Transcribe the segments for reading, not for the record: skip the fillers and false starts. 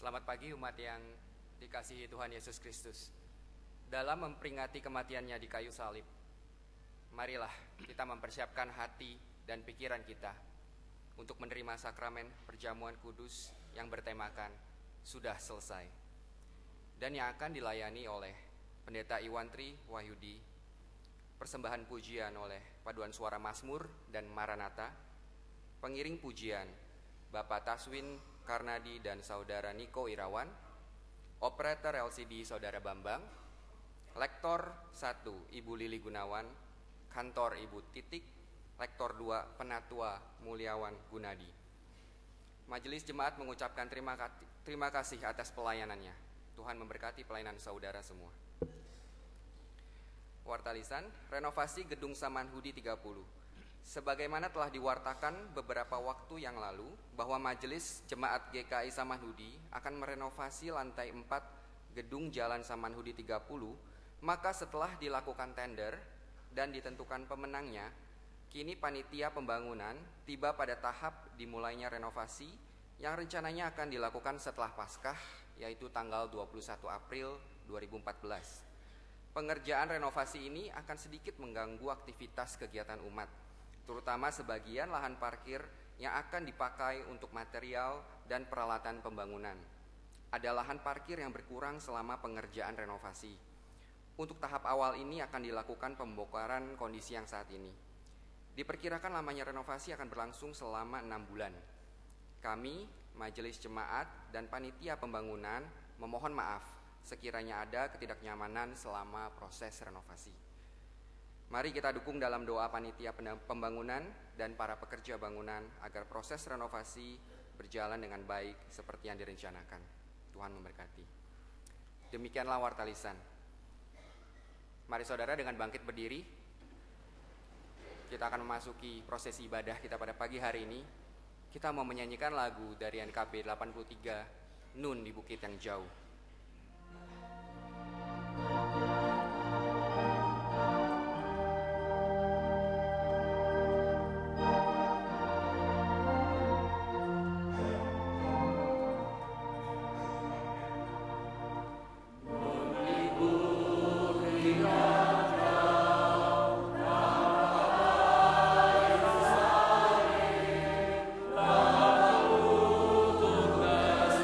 Selamat pagi umat yang dikasihi Tuhan Yesus Kristus. Dalam memperingati kematiannya di kayu salib, marilah kita mempersiapkan hati dan pikiran kita untuk menerima sakramen perjamuan kudus yang bertemakan sudah selesai, dan yang akan dilayani oleh Pendeta Iwan Tri Wahyudi, persembahan pujian oleh paduan suara Mazmur dan Maranatha, pengiring pujian Bapak Taswin Karnadi dan Saudara Niko Irawan, operator LCD Saudara Bambang, lektor 1 Ibu Lili Gunawan, kantor Ibu Titik, lektor 2 Penatua Mulyawan Gunadi. Majelis Jemaat mengucapkan terima kasih atas pelayanannya. Tuhan memberkati pelayanan saudara semua. Wartalisan, renovasi Gedung Samanhudi 30. Sebagaimana telah diwartakan beberapa waktu yang lalu bahwa Majelis Jemaat GKI Samanhudi akan merenovasi lantai 4 Gedung Jalan Samanhudi 30, maka setelah dilakukan tender dan ditentukan pemenangnya, kini panitia pembangunan tiba pada tahap dimulainya renovasi yang rencananya akan dilakukan setelah Paskah, yaitu tanggal 21 April 2014. Pengerjaan renovasi ini akan sedikit mengganggu aktivitas kegiatan umat, terutama sebagian lahan parkir yang akan dipakai untuk material dan peralatan pembangunan. Ada lahan parkir yang berkurang selama pengerjaan renovasi. Untuk tahap awal ini akan dilakukan pembongkaran kondisi yang saat ini. Diperkirakan lamanya renovasi akan berlangsung selama 6 bulan. Kami, Majelis Jemaat dan Panitia Pembangunan memohon maaf sekiranya ada ketidaknyamanan selama proses renovasi. Mari kita dukung dalam doa panitia pembangunan dan para pekerja bangunan agar proses renovasi berjalan dengan baik seperti yang direncanakan. Tuhan memberkati. Demikianlah warta lisan. Mari saudara dengan bangkit berdiri, kita akan memasuki prosesi ibadah kita pada pagi hari ini. Kita mau menyanyikan lagu dari NKB 83, Nun di Bukit yang Jauh. Tugas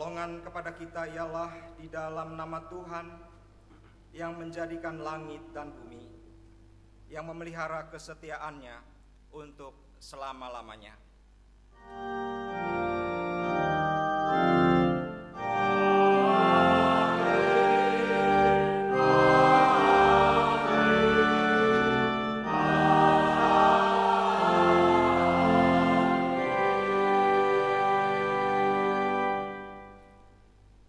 Pertolongan kepada kita ialah di dalam nama Tuhan yang menjadikan langit dan bumi, yang memelihara kesetiaannya untuk selama-lamanya.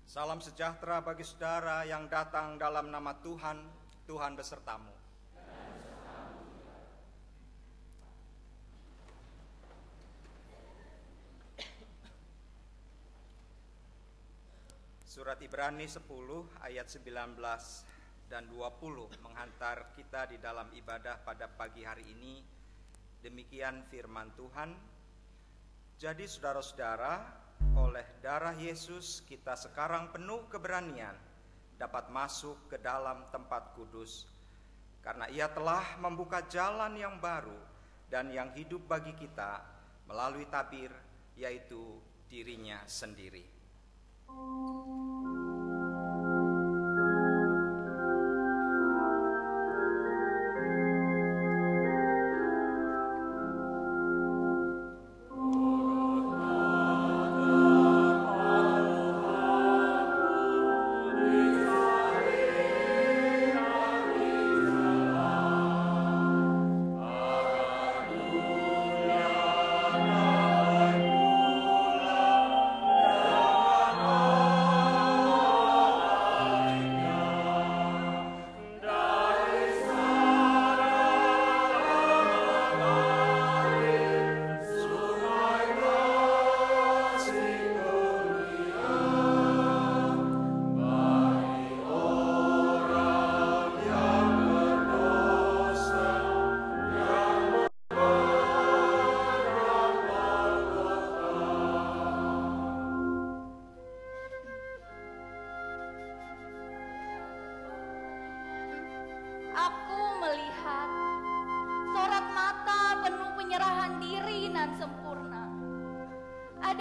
Salam sejahtera bagi saudara yang datang dalam nama Tuhan, Tuhan besertamu. Surat Ibrani 10 ayat 19 dan 20 menghantar kita di dalam ibadah pada pagi hari ini. Demikian firman Tuhan. Jadi saudara-saudara, oleh darah Yesus kita sekarang penuh keberanian dapat masuk ke dalam tempat kudus, karena Ia telah membuka jalan yang baru dan yang hidup bagi kita melalui tabir, yaitu dirinya sendiri.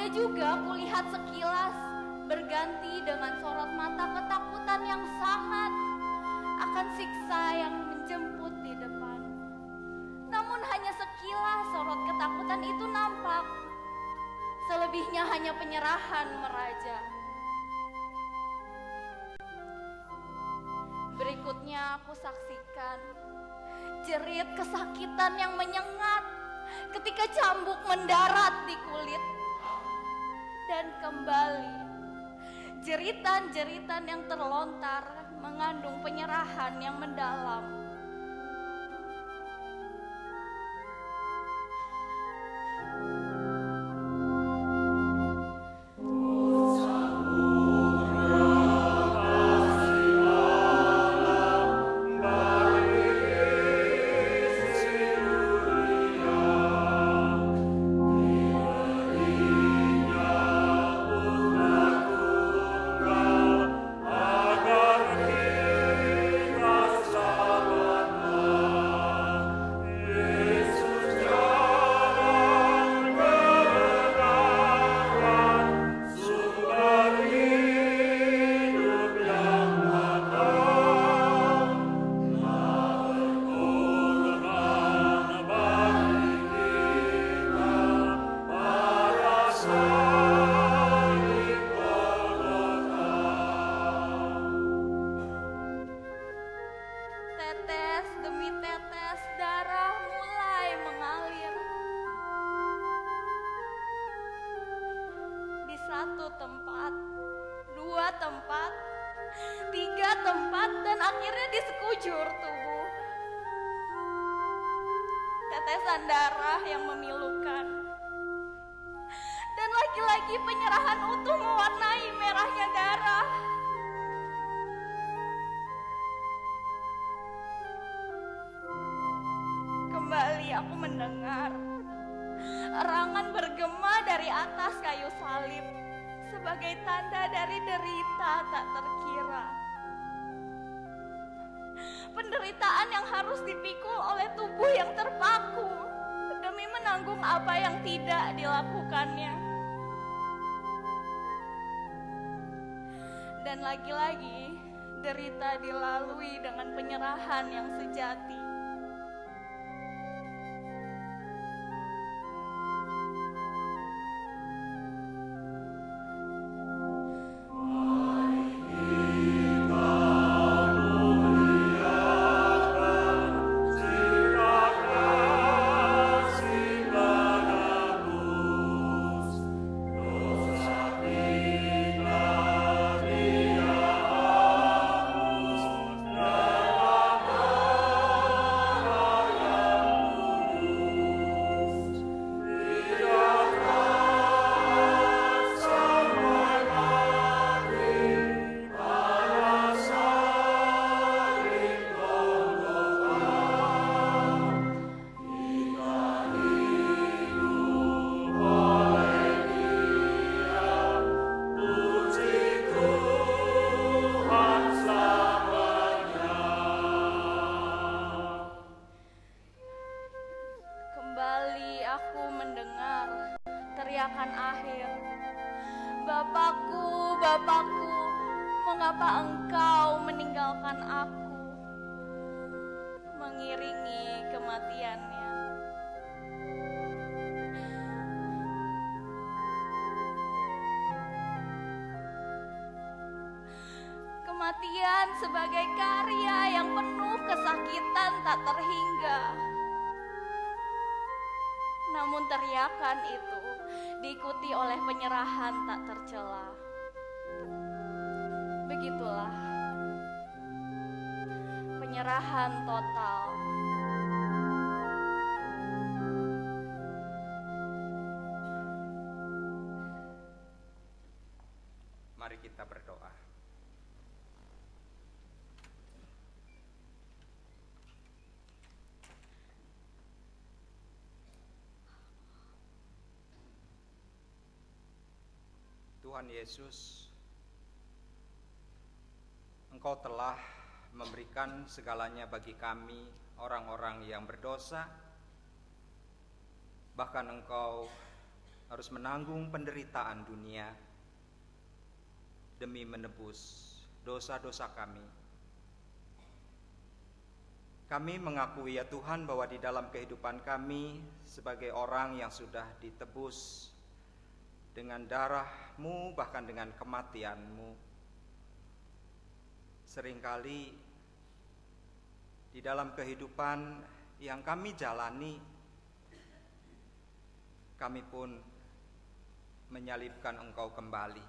Juga kulihat sekilas berganti dengan sorot mata ketakutan yang sangat akan siksa yang menjemput di depan. Namun hanya sekilas sorot ketakutan itu nampak, selebihnya hanya penyerahan meraja. Berikutnya aku saksikan jerit kesakitan yang menyengat ketika cambuk mendarat di kulit. Dan kembali, jeritan-jeritan yang terlontar mengandung penyerahan yang mendalam. Tempat, 2 tempat, 3 tempat, dan akhirnya di sekujur tubuh. Tetesan darah yang memilukan, dan lagi-lagi penyerahan utuh mewarnai merahnya darah. Kembali aku mendengar erangan bergema dari atas kayu salib sebagai tanda dari derita tak terkira. Penderitaan yang harus dipikul oleh tubuh yang terpaku demi menanggung apa yang tidak dilakukannya. Dan lagi-lagi derita dilalui dengan penyerahan yang sejati. Kembali aku mendengar teriakan akhir. Bapakku, Bapakku, mengapa engkau meninggalkan aku? Mengiringi kematiannya. Kematian sebagai karya yang penuh kesakitan tak terhingga. Namun teriakan itu diikuti oleh penyerahan tak tercela. Begitulah penyerahan total. Mari kita berdoa. Tuhan Yesus, Engkau telah memberikan segalanya bagi kami, orang-orang yang berdosa. Bahkan Engkau harus menanggung penderitaan dunia demi menebus dosa-dosa kami. Kami mengakui ya Tuhan bahwa di dalam kehidupan kami sebagai orang yang sudah ditebus dengan darah-Mu, bahkan dengan kematian-Mu, seringkali di dalam kehidupan yang kami jalani, kami pun menyalibkan Engkau kembali.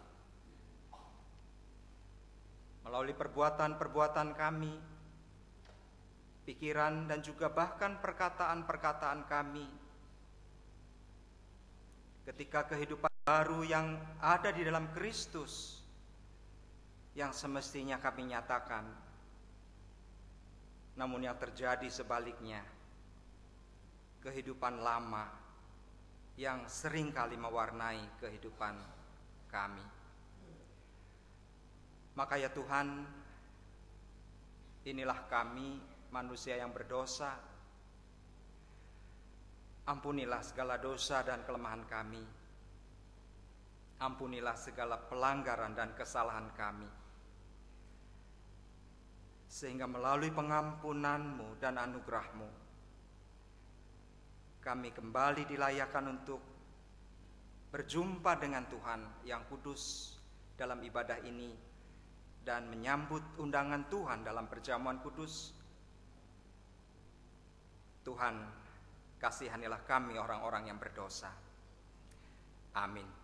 Melalui perbuatan-perbuatan kami, pikiran dan juga bahkan perkataan-perkataan kami, ketika kehidupan baru yang ada di dalam Kristus yang semestinya kami nyatakan, namun yang terjadi sebaliknya, kehidupan lama yang seringkali mewarnai kehidupan kami. Maka ya Tuhan, inilah kami manusia yang berdosa. Ampunilah segala dosa dan kelemahan kami. Ampunilah segala pelanggaran dan kesalahan kami. Sehingga melalui pengampunan-Mu dan anugerah-Mu, kami kembali dilayakkan untuk berjumpa dengan Tuhan yang kudus dalam ibadah ini dan menyambut undangan Tuhan dalam perjamuan kudus. Tuhan, kasihanilah kami orang-orang yang berdosa. Amin.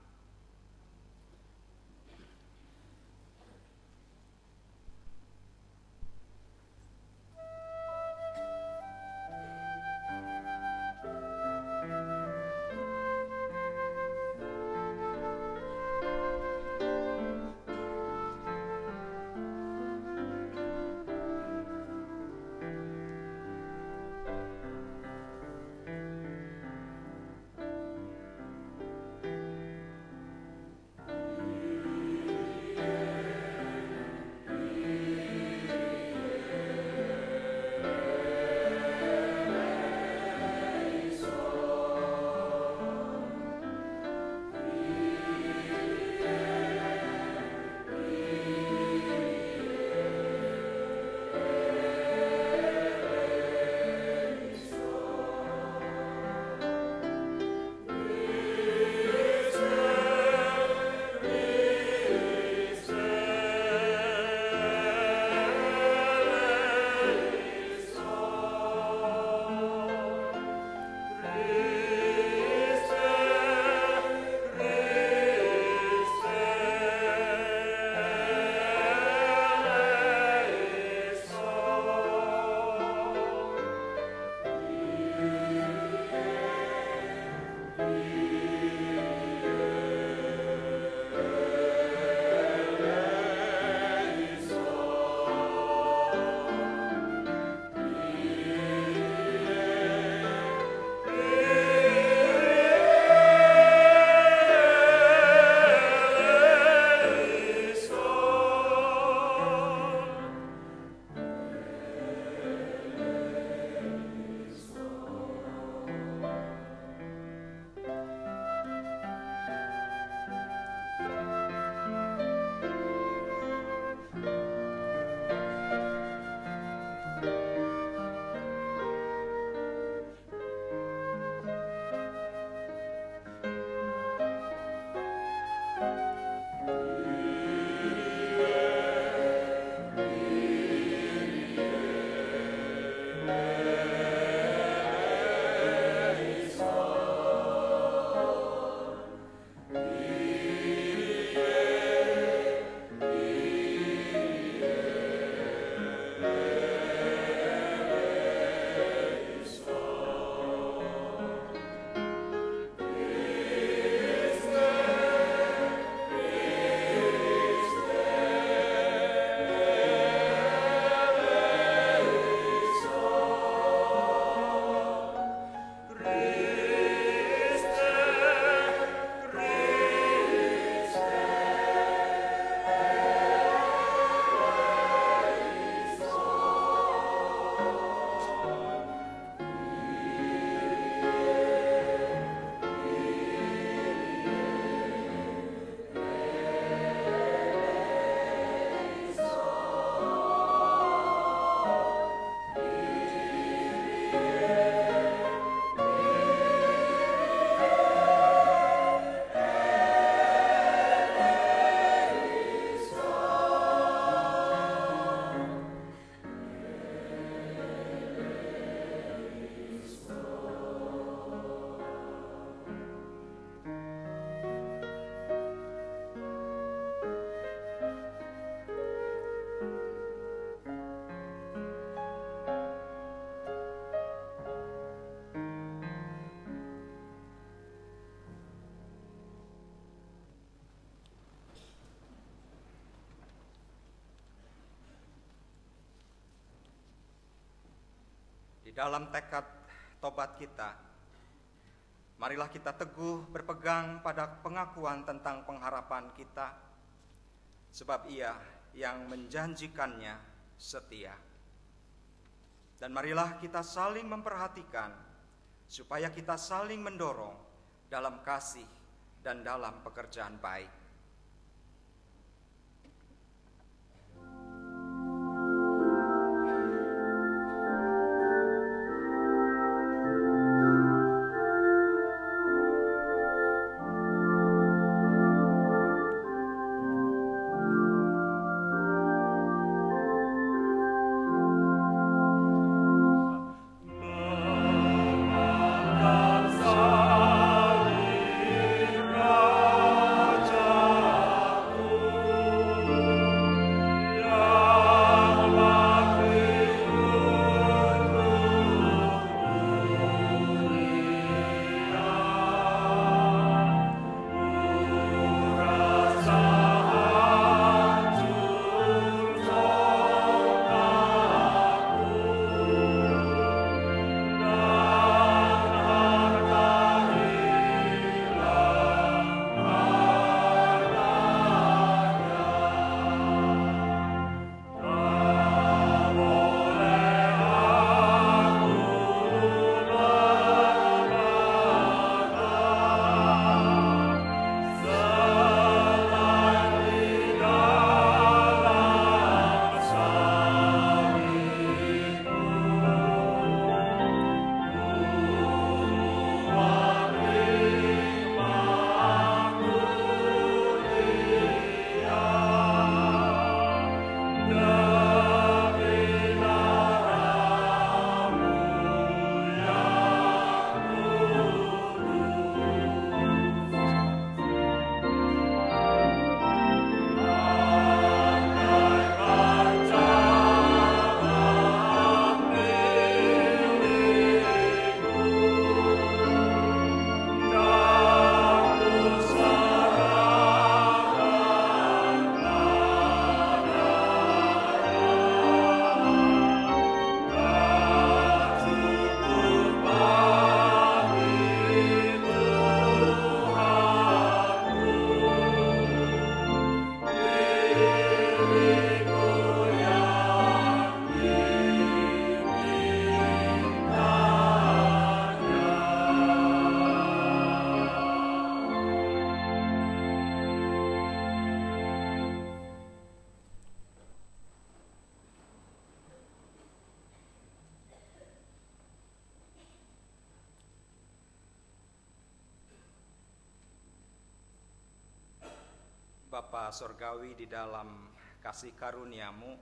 dalam tekad tobat kita, marilah kita teguh berpegang pada pengakuan tentang pengharapan kita, sebab Ia yang menjanjikannya setia. Dan marilah kita saling memperhatikan, supaya kita saling mendorong dalam kasih dan dalam pekerjaan baik. Raja Bapa Sorgawi di dalam kasih karunia-Mu,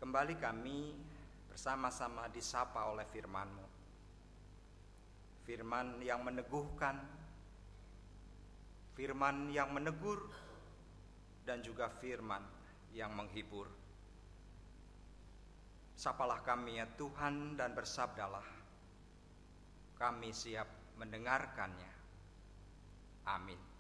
kembali kami bersama-sama disapa oleh firman-Mu. Firman yang meneguhkan, firman yang menegur, dan juga firman yang menghibur. Sapalah kami ya Tuhan dan bersabdalah. Kami siap mendengarkannya. Amin.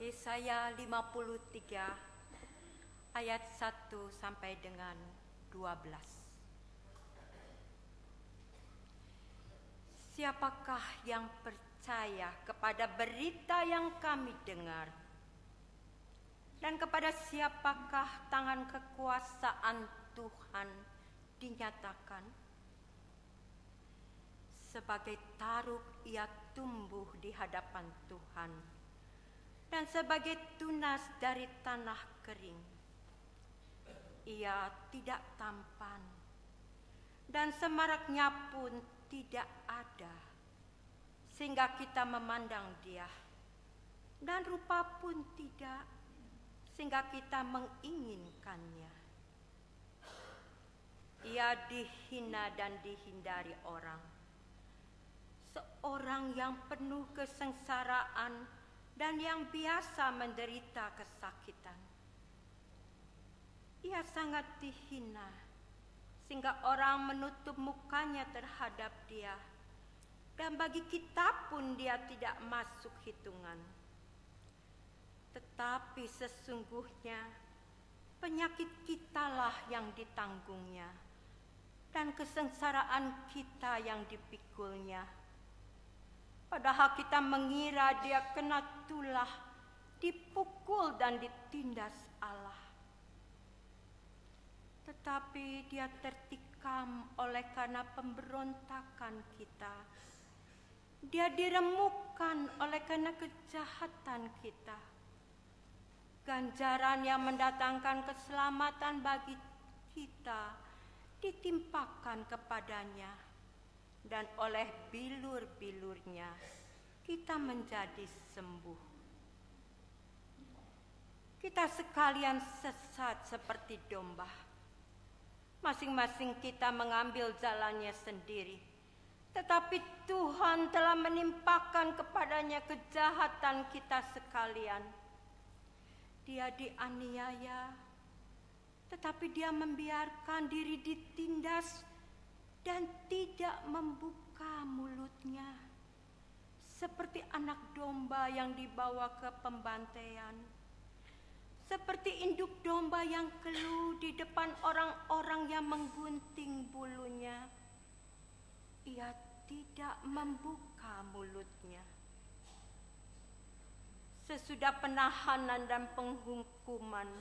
Yesaya 53 ayat 1 sampai dengan 12. Siapakah yang percaya kepada berita yang kami dengar? Dan kepada siapakah tangan kekuasaan Tuhan dinyatakan? Sebagai taruk ia tumbuh di hadapan Tuhan, dan sebagai tunas dari tanah kering. Ia tidak tampan, dan semaraknya pun tidak ada, sehingga kita memandang dia, dan rupa pun tidak, sehingga kita menginginkannya. Ia dihina dan dihindari orang, seorang yang penuh kesengsaraan dan yang biasa menderita kesakitan. Ia sangat dihina, sehingga orang menutup mukanya terhadap dia, dan bagi kita pun dia tidak masuk hitungan. Tetapi sesungguhnya penyakit kitalah yang ditanggungnya, dan kesengsaraan kita yang dipikulnya. Padahal kita mengira dia kena tulah, dipukul dan ditindas Allah. Tetapi dia tertikam oleh karena pemberontakan kita. Dia diremukkan oleh karena kejahatan kita. Ganjaran yang mendatangkan keselamatan bagi kita ditimpakan kepadanya. Dan oleh bilur-bilurnya kita menjadi sembuh. Kita sekalian sesat seperti domba. Masing-masing kita mengambil jalannya sendiri. Tetapi Tuhan telah menimpakan kepadanya kejahatan kita sekalian. Dia dianiaya, tetapi dia membiarkan diri ditindas dan tidak membuka mulutnya, seperti anak domba yang dibawa ke pembantaian, seperti induk domba yang keluh di depan orang-orang yang menggunting bulunya. Ia tidak membuka mulutnya. Sesudah penahanan dan penghukuman,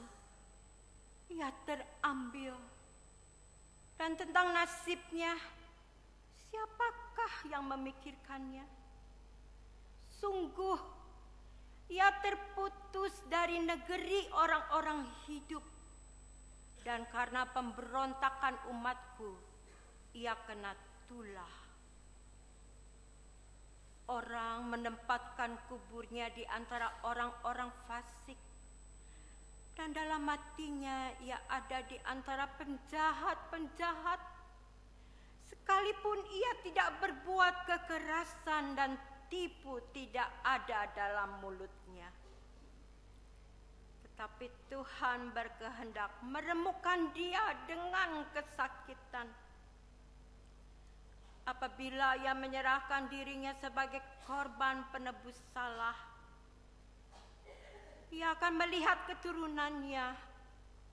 ia terambil. Dan tentang nasibnya, siapakah yang memikirkannya? Sungguh, ia terputus dari negeri orang-orang hidup. Dan karena pemberontakan umatku, ia kena tulah. Orang menempatkan kuburnya di antara orang-orang fasik. Dan dalam hatinya ia ada di antara penjahat-penjahat. Sekalipun ia tidak berbuat kekerasan dan tipu tidak ada dalam mulutnya. Tetapi Tuhan berkehendak meremukkan dia dengan kesakitan. Apabila ia menyerahkan dirinya sebagai korban penebus salah, ia akan melihat keturunannya,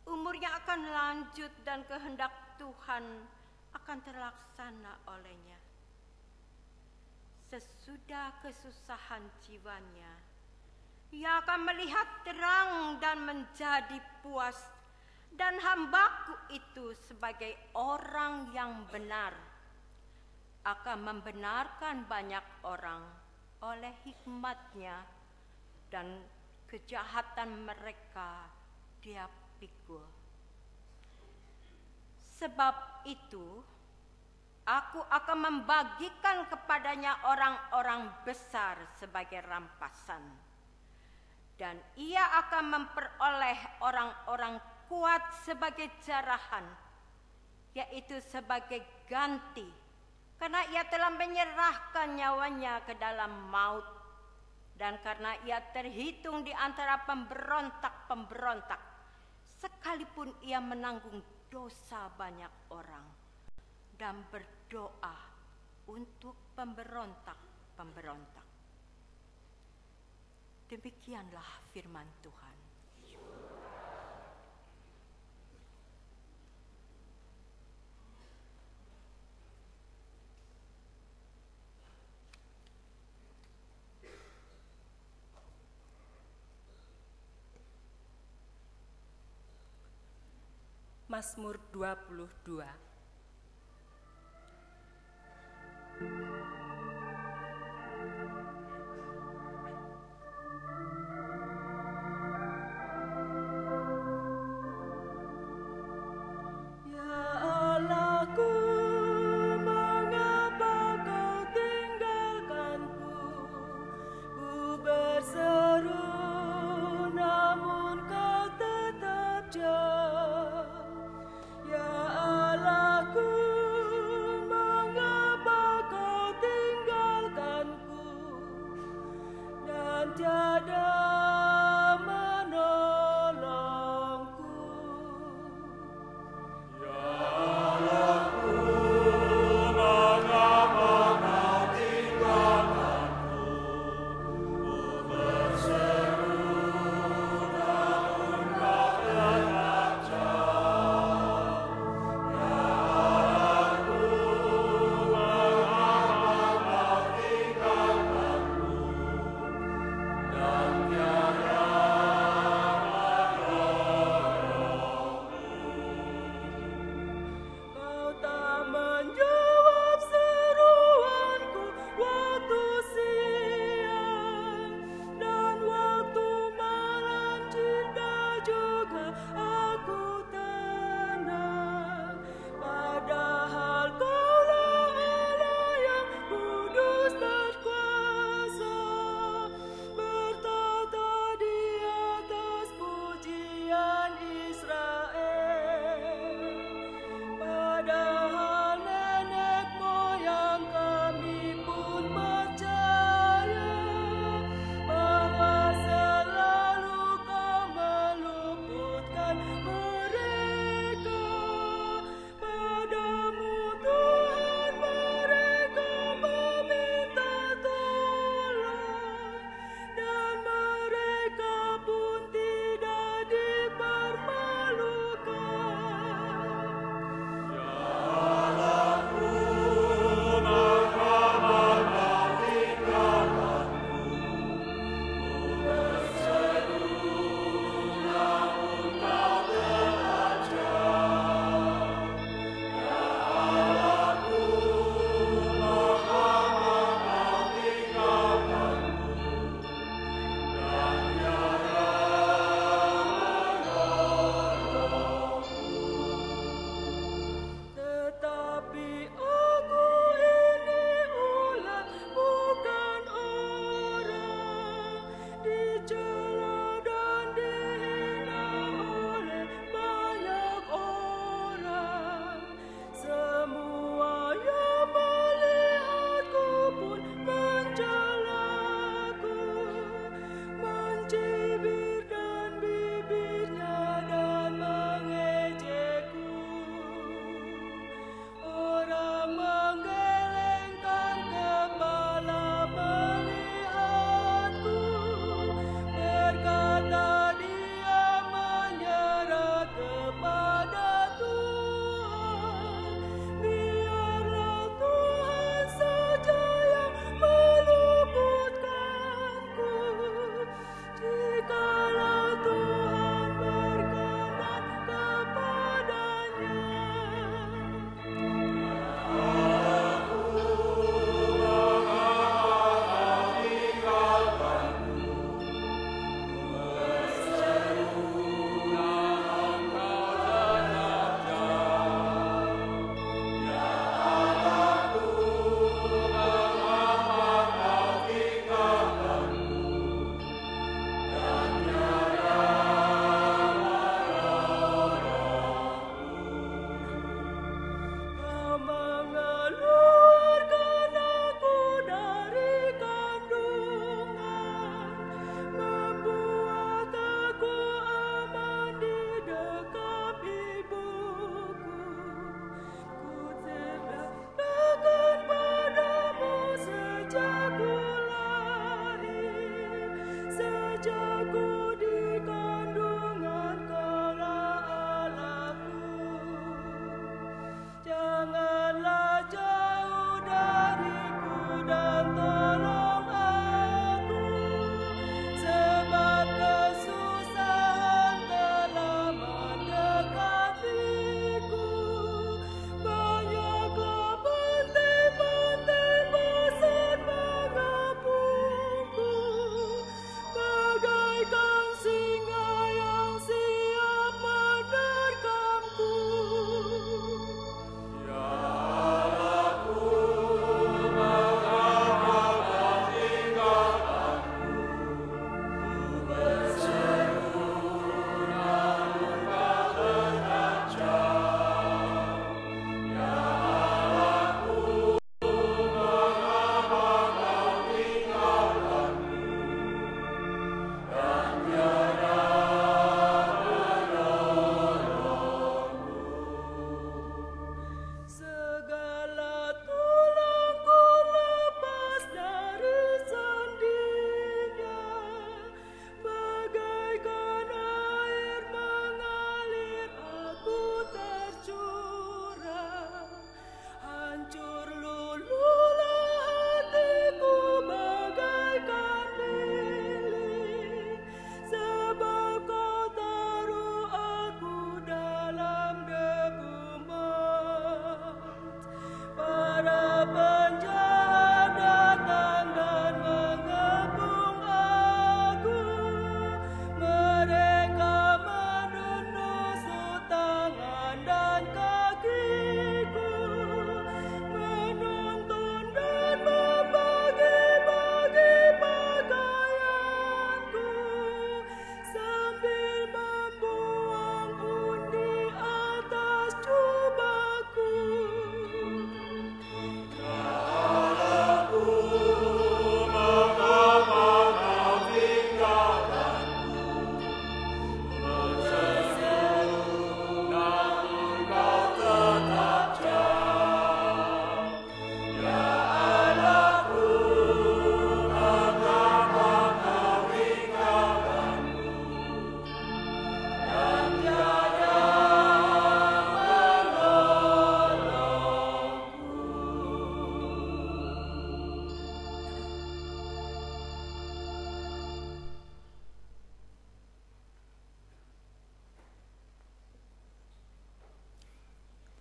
umurnya akan lanjut dan kehendak Tuhan akan terlaksana olehnya. Sesudah kesusahan jiwanya, ia akan melihat terang dan menjadi puas, dan hambaku itu sebagai orang yang benar akan membenarkan banyak orang oleh hikmatnya, dan kejahatan mereka dia pikul. Sebab itu aku akan membagikan kepadanya orang-orang besar sebagai rampasan, dan ia akan memperoleh orang-orang kuat sebagai jarahan, yaitu sebagai ganti, karena ia telah menyerahkan nyawanya ke dalam maut, dan karena ia terhitung di antara pemberontak-pemberontak, sekalipun ia menanggung dosa banyak orang dan berdoa untuk pemberontak-pemberontak. Demikianlah firman Tuhan. Mazmur 22. Ya Allahku, mengapa kau tinggalkanku?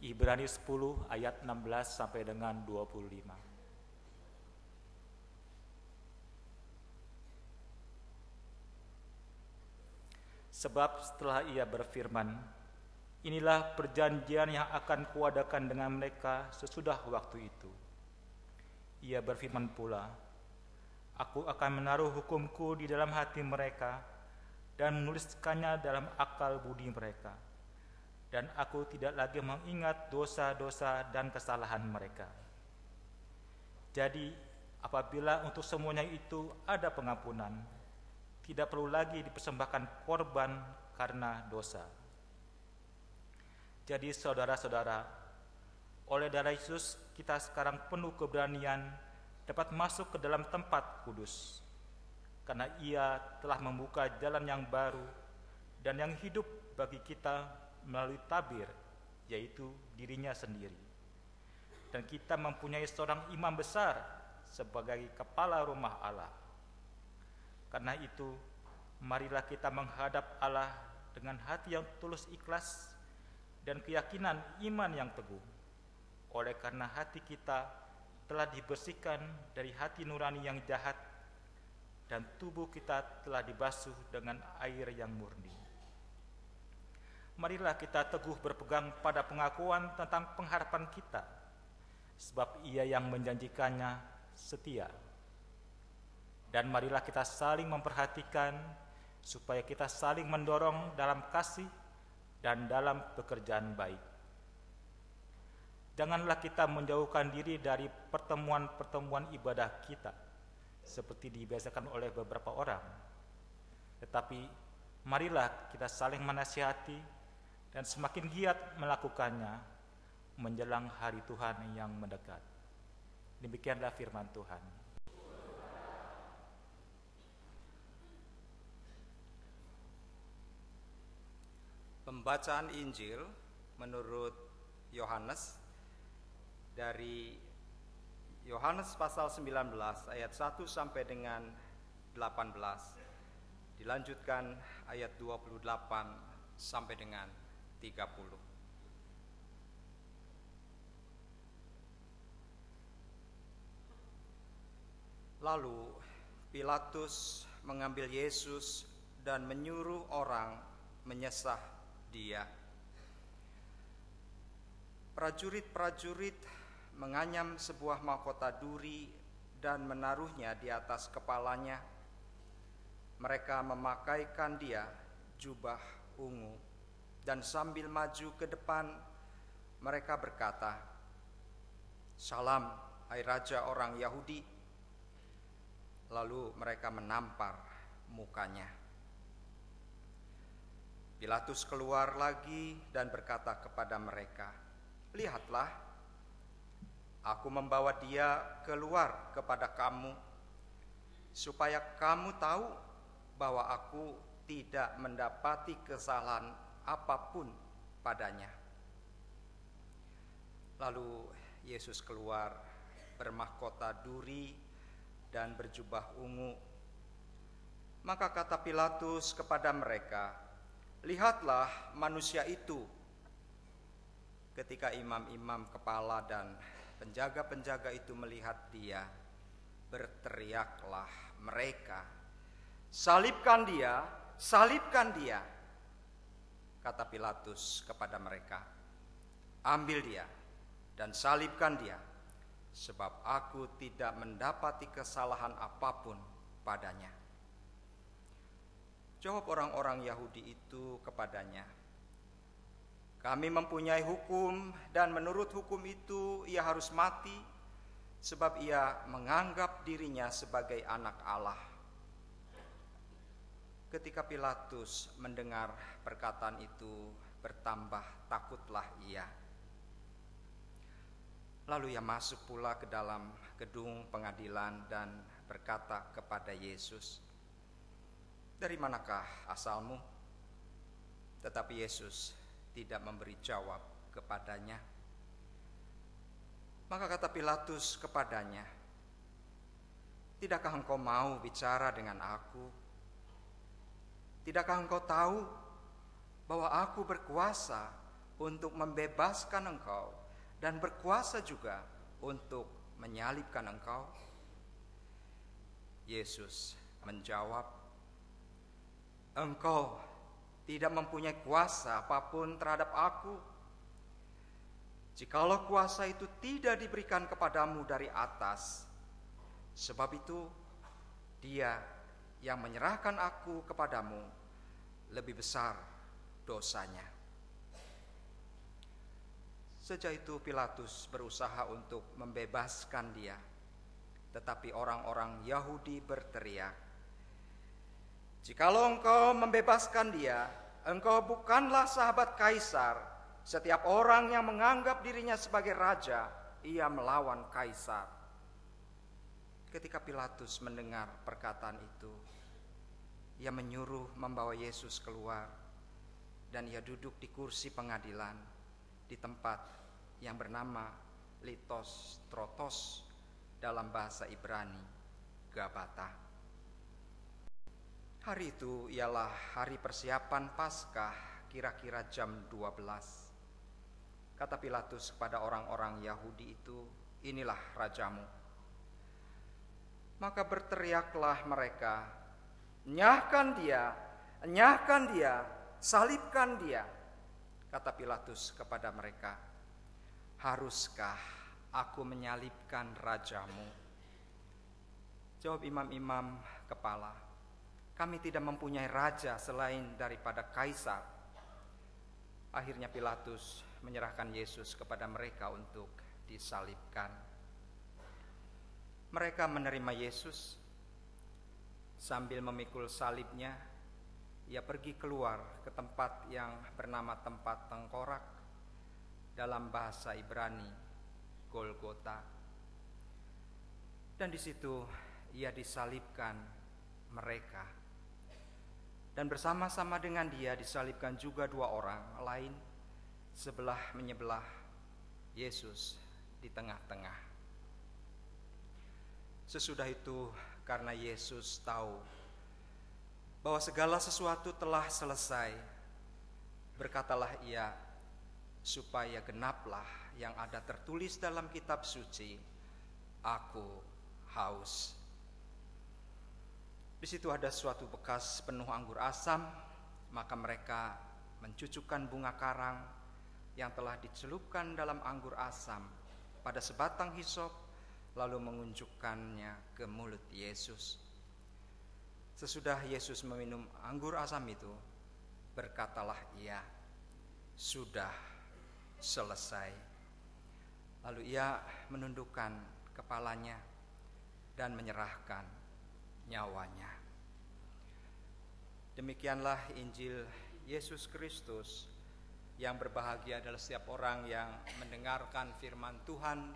Ibrani 10 ayat 16 sampai dengan 25. Sebab setelah ia berfirman, inilah perjanjian yang akan kuadakan dengan mereka sesudah waktu itu. Ia berfirman pula, aku akan menaruh hukumku di dalam hati mereka dan menuliskannya dalam akal budi mereka. Dan aku tidak lagi mengingat dosa-dosa dan kesalahan mereka. Jadi apabila untuk semuanya itu ada pengampunan, tidak perlu lagi dipersembahkan korban karena dosa. Jadi saudara-saudara, oleh darah Yesus kita sekarang penuh keberanian dapat masuk ke dalam tempat kudus, karena Ia telah membuka jalan yang baru dan yang hidup bagi kita melalui tabir, yaitu dirinya sendiri. Dan kita mempunyai seorang imam besar sebagai kepala rumah Allah. Karena itu, marilah kita menghadap Allah dengan hati yang tulus ikhlas dan keyakinan iman yang teguh. Oleh karena hati kita telah dibersihkan dari hati nurani yang jahat dan tubuh kita telah dibasuh dengan air yang murni. Marilah kita teguh berpegang pada pengakuan tentang pengharapan kita, sebab Ia yang menjanjikannya setia. Dan marilah kita saling memperhatikan supaya kita saling mendorong dalam kasih dan dalam pekerjaan baik. Janganlah kita menjauhkan diri dari pertemuan-pertemuan ibadah kita seperti dibiasakan oleh beberapa orang. Tetapi marilah kita saling menasihati dan semakin giat melakukannya menjelang hari Tuhan yang mendekat. Demikianlah firman Tuhan. Pembacaan Injil menurut Yohanes dari Yohanes pasal 19 ayat 1 sampai dengan 18, dilanjutkan ayat 28 sampai dengan 30. Lalu Pilatus mengambil Yesus dan menyuruh orang menyesah Dia. Prajurit-prajurit menganyam sebuah mahkota duri dan menaruhnya di atas kepalanya. Mereka memakaikan Dia jubah ungu, dan sambil maju ke depan mereka berkata, "Salam, hai Raja orang Yahudi." Lalu mereka menampar mukanya. Pilatus keluar lagi dan berkata kepada mereka, "Lihatlah, aku membawa Dia keluar kepada kamu, supaya kamu tahu bahwa aku tidak mendapati kesalahan apapun padanya." Lalu Yesus keluar bermahkota duri dan berjubah ungu. Maka kata Pilatus kepada mereka, "Lihatlah manusia itu." Ketika imam-imam kepala dan penjaga-penjaga itu melihat Dia, berteriaklah mereka, "Salibkan Dia, salibkan Dia!" Kata Pilatus kepada mereka, "Ambil Dia dan salibkan Dia, sebab aku tidak mendapati kesalahan apapun padanya." Jawab orang-orang Yahudi itu kepadanya, "Kami mempunyai hukum, dan menurut hukum itu Ia harus mati, sebab Ia menganggap dirinya sebagai anak Allah." Ketika Pilatus mendengar perkataan itu, bertambah takutlah ia. Lalu ia masuk pula ke dalam gedung pengadilan dan berkata kepada Yesus, "Dari manakah asalmu?" Tetapi Yesus tidak memberi jawab kepadanya. Maka kata Pilatus kepadanya, "Tidakkah engkau mau bicara dengan aku? Tidakkah engkau tahu bahwa aku berkuasa untuk membebaskan engkau dan berkuasa juga untuk menyalibkan engkau?" Yesus menjawab, "Engkau tidak mempunyai kuasa apapun terhadap aku. Jikalau kuasa itu tidak diberikan kepadamu dari atas, sebab itu Dia yang menyerahkan aku kepadamu lebih besar dosanya." Sejak itu Pilatus berusaha untuk membebaskan dia, tetapi orang-orang Yahudi berteriak, "Jikalau engkau membebaskan dia, engkau bukanlah sahabat Kaisar. Setiap orang yang menganggap dirinya sebagai raja, ia melawan Kaisar." Ketika Pilatus mendengar perkataan itu, ia menyuruh membawa Yesus keluar, dan ia duduk di kursi pengadilan di tempat yang bernama Litos Trotos, dalam bahasa Ibrani Gabata. Hari itu ialah hari persiapan Paskah, kira-kira jam 12. Kata Pilatus kepada orang-orang Yahudi itu, "Inilah rajamu." Maka berteriaklah mereka, "Enyahkan dia, enyahkan dia, salibkan dia." Kata Pilatus kepada mereka, "Haruskah aku menyalibkan rajamu?" Jawab imam-imam kepala, "Kami tidak mempunyai raja selain daripada Kaisar." Akhirnya Pilatus menyerahkan Yesus kepada mereka untuk disalibkan. Mereka menerima Yesus. Sambil memikul salibnya, ia pergi keluar ke tempat yang bernama tempat tengkorak, dalam bahasa Ibrani Golgota. Dan di situ ia disalibkan mereka. Dan bersama-sama dengan dia disalibkan juga dua orang lain, sebelah menyebelah, Yesus di tengah-tengah. Sesudah itu, karena Yesus tahu bahwa segala sesuatu telah selesai, berkatalah ia, supaya genaplah yang ada tertulis dalam kitab suci, "Aku haus." Di situ ada suatu bekas penuh anggur asam, maka mereka mencucukkan bunga karang yang telah dicelupkan dalam anggur asam pada sebatang hisop, lalu mengunjukkannya ke mulut Yesus. Sesudah Yesus meminum anggur asam itu, berkatalah ia, "Sudah selesai." Lalu ia menundukkan kepalanya dan menyerahkan nyawanya. Demikianlah Injil Yesus Kristus. Yang berbahagia adalah setiap orang yang mendengarkan firman Tuhan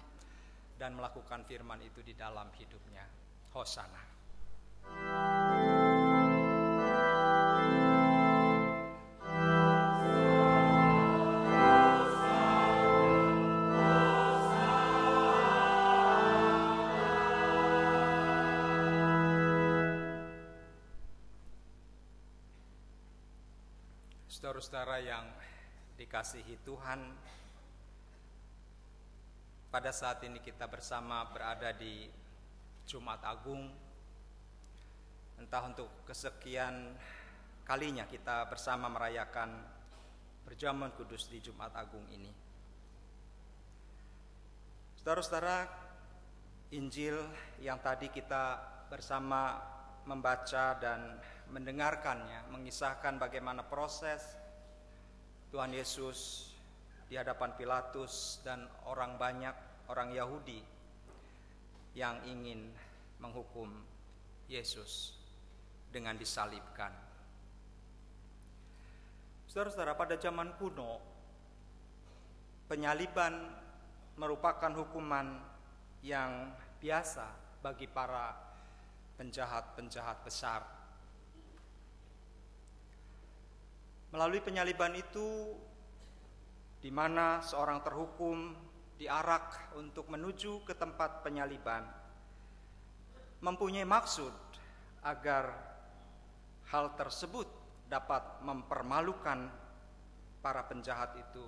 dan melakukan firman itu di dalam hidupnya. Hosana. Saudara-saudara yang dikasihi Tuhan, pada saat ini kita bersama berada di Jumat Agung. Entah untuk kesekian kalinya kita bersama merayakan perjamuan kudus di Jumat Agung ini. Saudara-saudara, Injil yang tadi kita bersama membaca dan mendengarkannya mengisahkan bagaimana proses Tuhan Yesus di hadapan Pilatus dan orang banyak, orang Yahudi yang ingin menghukum Yesus dengan disalibkan. Saudara-saudara, pada zaman kuno penyaliban merupakan hukuman yang biasa bagi para penjahat-penjahat besar. Melalui penyaliban itu, di mana seorang terhukum diarak untuk menuju ke tempat penyaliban, mempunyai maksud agar hal tersebut dapat mempermalukan para penjahat itu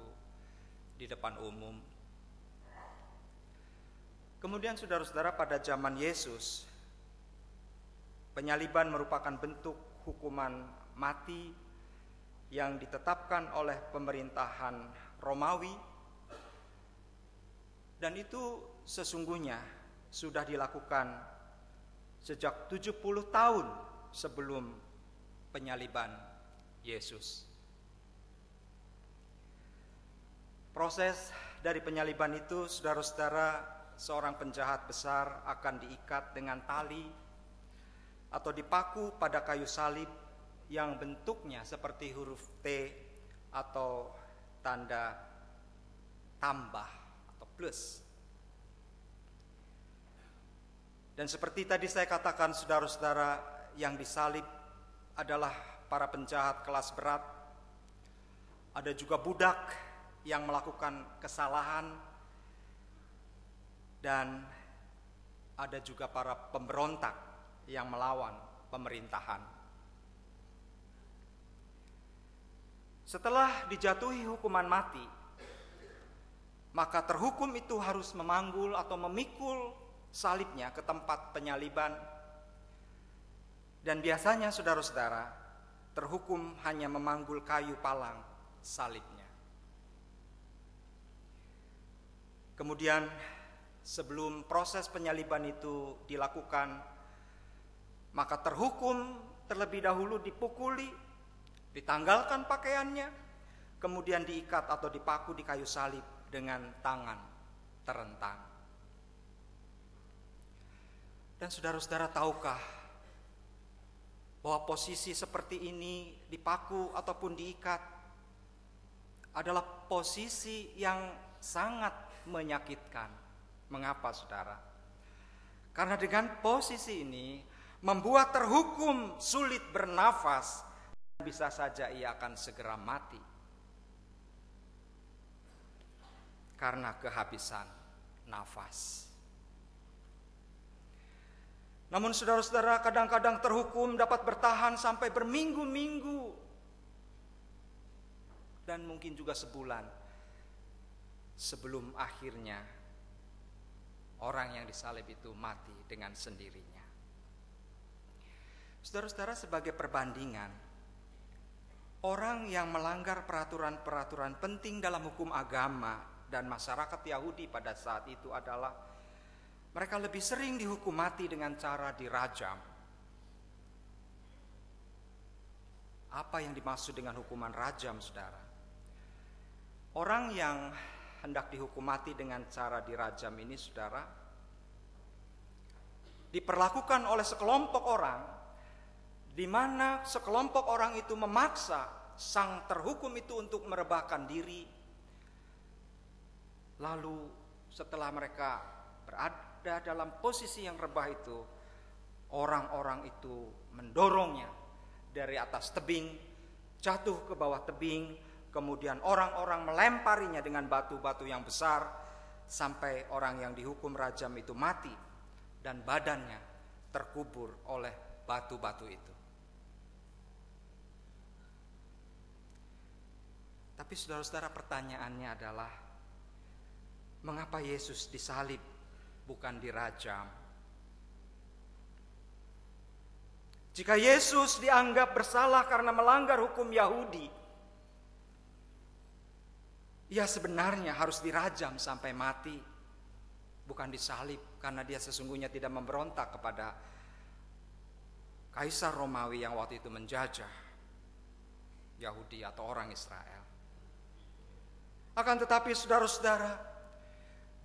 di depan umum. Kemudian saudara-saudara, pada zaman Yesus, penyaliban merupakan bentuk hukuman mati yang ditetapkan oleh pemerintahan Romawi, dan itu sesungguhnya sudah dilakukan sejak 70 tahun sebelum penyaliban Yesus. Proses dari penyaliban itu, saudara-saudara, seorang penjahat besar akan diikat dengan tali atau dipaku pada kayu salib yang bentuknya seperti huruf T atau tanda tambah atau plus. Dan seperti tadi saya katakan, saudara-saudara, yang disalib adalah para penjahat kelas berat. Ada juga budak yang melakukan kesalahan, dan ada juga para pemberontak yang melawan pemerintahan. Setelah dijatuhi hukuman mati, maka terhukum itu harus memanggul atau memikul salibnya ke tempat penyaliban. Dan biasanya saudara-saudara, terhukum hanya memanggul kayu palang salibnya. Kemudian sebelum proses penyaliban itu dilakukan, maka terhukum terlebih dahulu dipukuli, ditanggalkan pakaiannya, kemudian diikat atau dipaku di kayu salib dengan tangan terentang. Dan saudara-saudara, tahukah bahwa posisi seperti ini, dipaku ataupun diikat, adalah posisi yang sangat menyakitkan. Mengapa, saudara? Karena dengan posisi ini membuat terhukum sulit bernafas, dan bisa saja ia akan segera mati karena kehabisan nafas. Namun saudara-saudara, kadang-kadang terhukum dapat bertahan sampai berminggu-minggu dan mungkin juga sebulan sebelum akhirnya orang yang disalib itu mati dengan sendirinya. Saudara-saudara, sebagai perbandingan, orang yang melanggar peraturan-peraturan penting dalam hukum agama dan masyarakat Yahudi pada saat itu adalah mereka lebih sering dihukum mati dengan cara dirajam. Apa yang dimaksud dengan hukuman rajam, saudara? Orang yang hendak dihukum mati dengan cara dirajam ini, saudara, diperlakukan oleh sekelompok orang, di mana sekelompok orang itu memaksa sang terhukum itu untuk merebahkan diri. Lalu setelah mereka berada dalam posisi yang rebah itu, orang-orang itu mendorongnya dari atas tebing, jatuh ke bawah tebing. Kemudian orang-orang melemparinya dengan batu-batu yang besar sampai orang yang dihukum rajam itu mati dan badannya terkubur oleh batu-batu itu. Tapi saudara-saudara, pertanyaannya adalah, mengapa Yesus disalib bukan dirajam? Jika Yesus dianggap bersalah karena melanggar hukum Yahudi, ia sebenarnya harus dirajam sampai mati, bukan disalib, karena dia sesungguhnya tidak memberontak kepada Kaisar Romawi yang waktu itu menjajah Yahudi atau orang Israel. Akan tetapi saudara-saudara,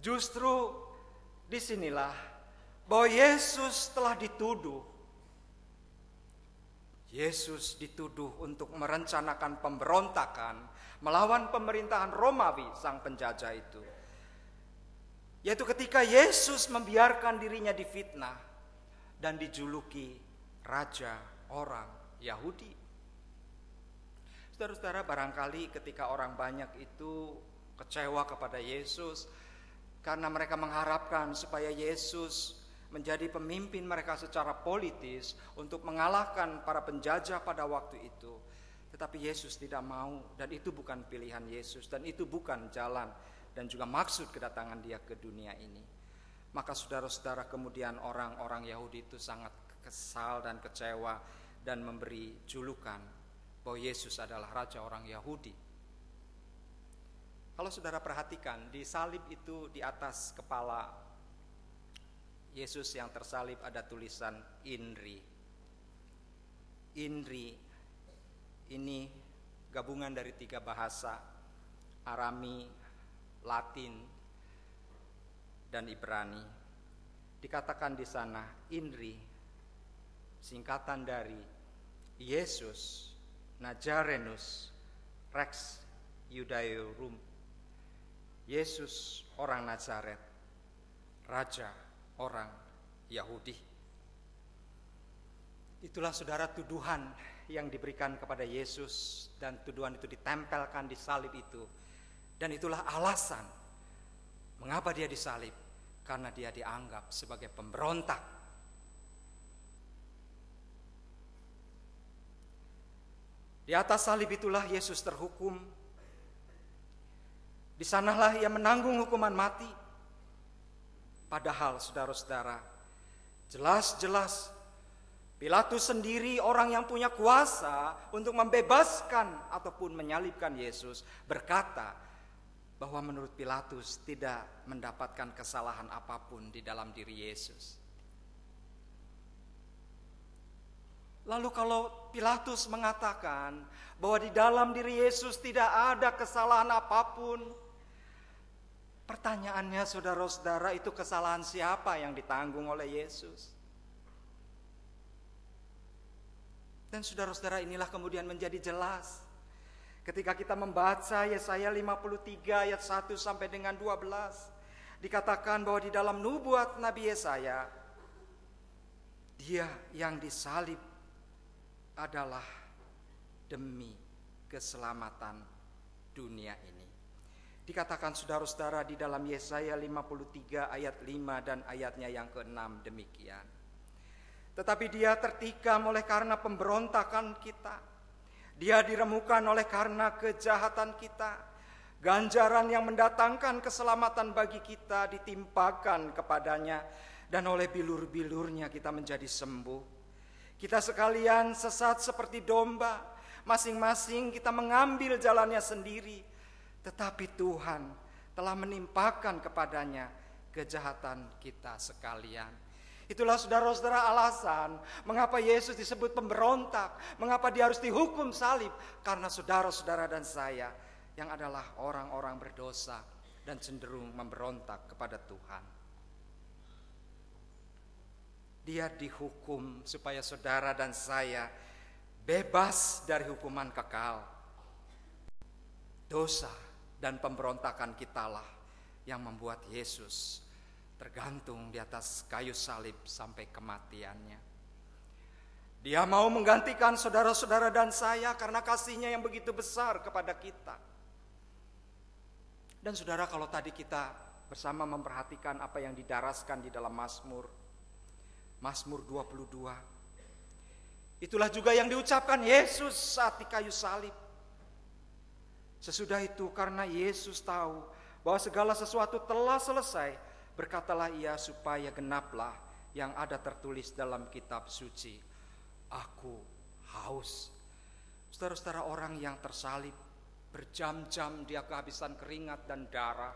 justru disinilah bahwa Yesus telah dituduh. Yesus dituduh untuk merencanakan pemberontakan melawan pemerintahan Romawi sang penjajah itu. Yaitu ketika Yesus membiarkan dirinya difitnah dan dijuluki raja orang Yahudi. Saudara-saudara, barangkali ketika orang banyak itu kecewa kepada Yesus karena mereka mengharapkan supaya Yesus menjadi pemimpin mereka secara politis untuk mengalahkan para penjajah pada waktu itu. Tetapi Yesus tidak mau, dan itu bukan pilihan Yesus, dan itu bukan jalan dan juga maksud kedatangan dia ke dunia ini. Maka saudara-saudara, kemudian orang-orang Yahudi itu sangat kesal dan kecewa dan memberi julukan bahwa Yesus adalah raja orang Yahudi. Kalau saudara perhatikan, di salib itu di atas kepala Yesus yang tersalib ada tulisan INRI. INRI ini gabungan dari 3 bahasa, Arami, Latin, dan Ibrani. Dikatakan di sana INRI, singkatan dari Yesus Nazarenus Rex Judaeorum. Yesus orang Nazaret, raja orang Yahudi. Itulah saudara tuduhan yang diberikan kepada Yesus, dan tuduhan itu ditempelkan di salib itu. Dan itulah alasan mengapa dia disalib, karena dia dianggap sebagai pemberontak. Di atas salib itulah Yesus terhukum. Di sanalah ia menanggung hukuman mati. Padahal saudara-saudara, jelas-jelas Pilatus sendiri, orang yang punya kuasa untuk membebaskan ataupun menyalibkan Yesus, berkata bahwa menurut Pilatus tidak mendapatkan kesalahan apapun di dalam diri Yesus. Lalu kalau Pilatus mengatakan bahwa di dalam diri Yesus tidak ada kesalahan apapun, pertanyaannya saudara-saudara, itu kesalahan siapa yang ditanggung oleh Yesus? Dan saudara-saudara, inilah kemudian menjadi jelas ketika kita membaca Yesaya 53 ayat 1 sampai dengan 12. Dikatakan bahwa di dalam nubuat Nabi Yesaya, dia yang disalib adalah demi keselamatan dunia ini. Dikatakan saudara-saudara di dalam Yesaya 53 ayat 5 dan ayatnya yang ke-6 demikian. Tetapi dia tertikam oleh karena pemberontakan kita. Dia diremukan oleh karena kejahatan kita. Ganjaran yang mendatangkan keselamatan bagi kita ditimpakan kepadanya. Dan oleh bilur-bilurnya kita menjadi sembuh. Kita sekalian sesat seperti domba. Masing-masing kita mengambil jalannya sendiri. Tetapi Tuhan telah menimpakan kepadanya kejahatan kita sekalian. Itulah saudara-saudara alasan mengapa Yesus disebut pemberontak, mengapa dia harus dihukum salib, karena saudara-saudara dan saya yang adalah orang-orang berdosa dan cenderung memberontak kepada Tuhan. Dia dihukum supaya saudara dan saya bebas dari hukuman kekal. Dosa dan pemberontakan kitalah yang membuat Yesus tergantung di atas kayu salib sampai kematiannya. Dia mau menggantikan saudara-saudara dan saya karena kasihnya yang begitu besar kepada kita. Dan saudara, kalau tadi kita bersama memperhatikan apa yang didaraskan di dalam Mazmur 22, itulah juga yang diucapkan Yesus saat di kayu salib. Sesudah itu, karena Yesus tahu bahwa segala sesuatu telah selesai, berkatalah ia supaya genaplah yang ada tertulis dalam kitab suci, aku haus. Saudara-saudara, orang yang tersalib berjam-jam dia kehabisan keringat dan darah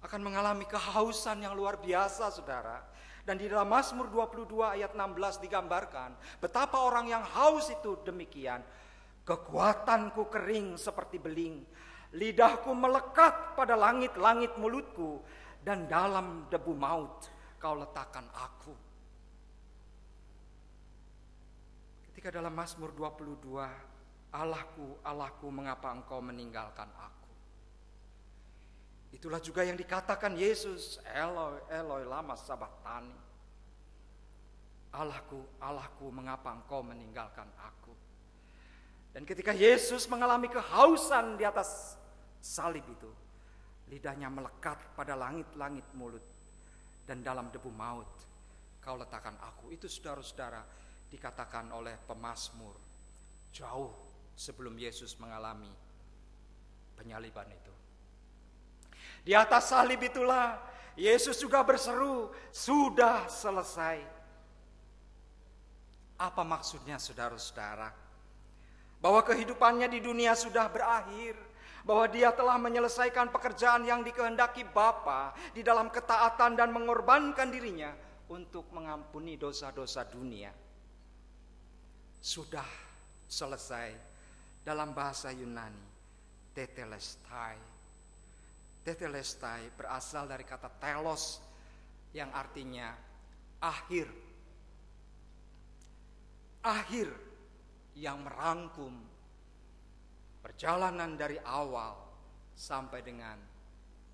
akan mengalami kehausan yang luar biasa, saudara. Dan di dalam Mazmur 22 ayat 16 digambarkan betapa orang yang haus itu demikian. Kekuatanku kering seperti beling, lidahku melekat pada langit-langit mulutku, dan dalam debu maut kau letakkan aku. Ketika dalam Mazmur 22, Allahku, Allahku, mengapa engkau meninggalkan aku? Itulah juga yang dikatakan Yesus, Eloi, Eloi, lama sabachthani. Allahku, Allahku, mengapa engkau meninggalkan aku? Dan ketika Yesus mengalami kehausan di atas salib itu, lidahnya melekat pada langit-langit mulut, dan dalam debu maut kau letakkan aku. Itu saudara-saudara dikatakan oleh pemazmur jauh sebelum Yesus mengalami penyaliban itu. Di atas salib itulah Yesus juga berseru, "Sudah selesai." Apa maksudnya, saudara-saudara? Bahwa kehidupannya di dunia sudah berakhir, bahwa dia telah menyelesaikan pekerjaan yang dikehendaki Bapa di dalam ketaatan dan mengorbankan dirinya untuk mengampuni dosa-dosa dunia. Sudah selesai, dalam bahasa Yunani, tetelestai. Tetelestai berasal dari kata telos yang artinya akhir. Akhir yang merangkum perjalanan dari awal sampai dengan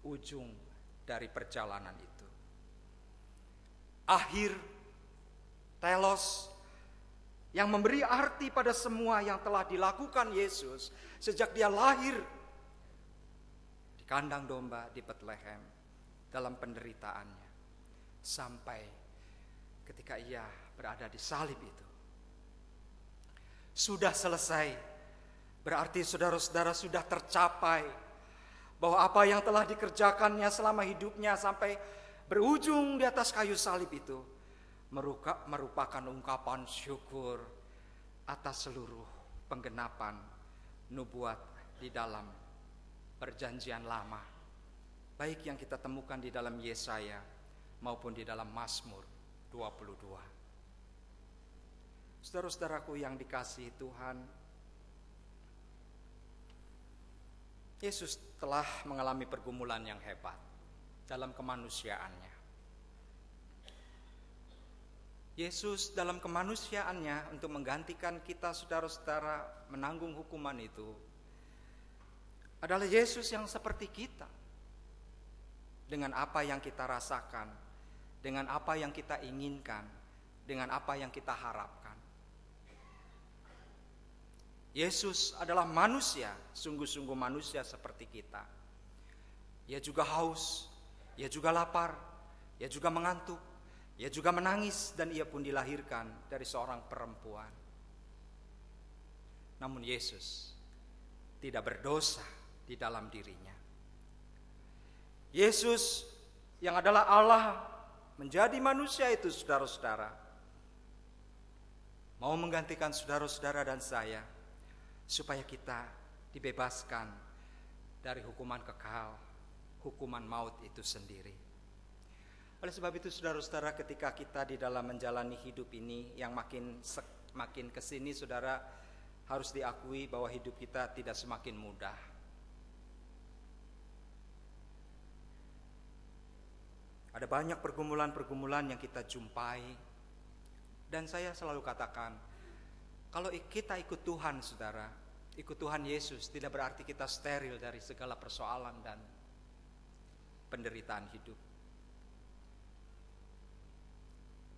ujung dari perjalanan itu. Akhir, telos, yang memberi arti pada semua yang telah dilakukan Yesus sejak dia lahir di kandang domba di Betlehem dalam penderitaannya sampai ketika ia berada di salib itu. Sudah selesai, berarti saudara-saudara sudah tercapai bahwa apa yang telah dikerjakannya selama hidupnya sampai berujung di atas kayu salib itu merupakan ungkapan syukur atas seluruh penggenapan nubuat di dalam perjanjian lama, baik yang kita temukan di dalam Yesaya maupun di dalam Mazmur 22. Saudara-saudaraku yang dikasihi Tuhan, Yesus telah mengalami pergumulan yang hebat dalam kemanusiaannya. Yesus dalam kemanusiaannya untuk menggantikan kita saudara-saudara menanggung hukuman itu adalah Yesus yang seperti kita. Dengan apa yang kita rasakan, dengan apa yang kita inginkan, dengan apa yang kita harapkan. Yesus adalah manusia, sungguh-sungguh manusia seperti kita. Ia juga haus, ia juga lapar, ia juga mengantuk, ia juga menangis, dan ia pun dilahirkan dari seorang perempuan. Namun Yesus tidak berdosa di dalam dirinya. Yesus yang adalah Allah menjadi manusia itu, saudara-saudara, mau menggantikan saudara-saudara dan saya supaya kita dibebaskan dari hukuman kekal, hukuman maut itu sendiri. Oleh sebab itu saudara-saudara, ketika kita di dalam menjalani hidup ini yang makin kesini, saudara, harus diakui bahwa hidup kita tidak semakin mudah. Ada banyak pergumulan-pergumulan yang kita jumpai, dan saya selalu katakan, kalau kita ikut Tuhan, saudara, ikut Tuhan Yesus, tidak berarti kita steril dari segala persoalan dan penderitaan hidup.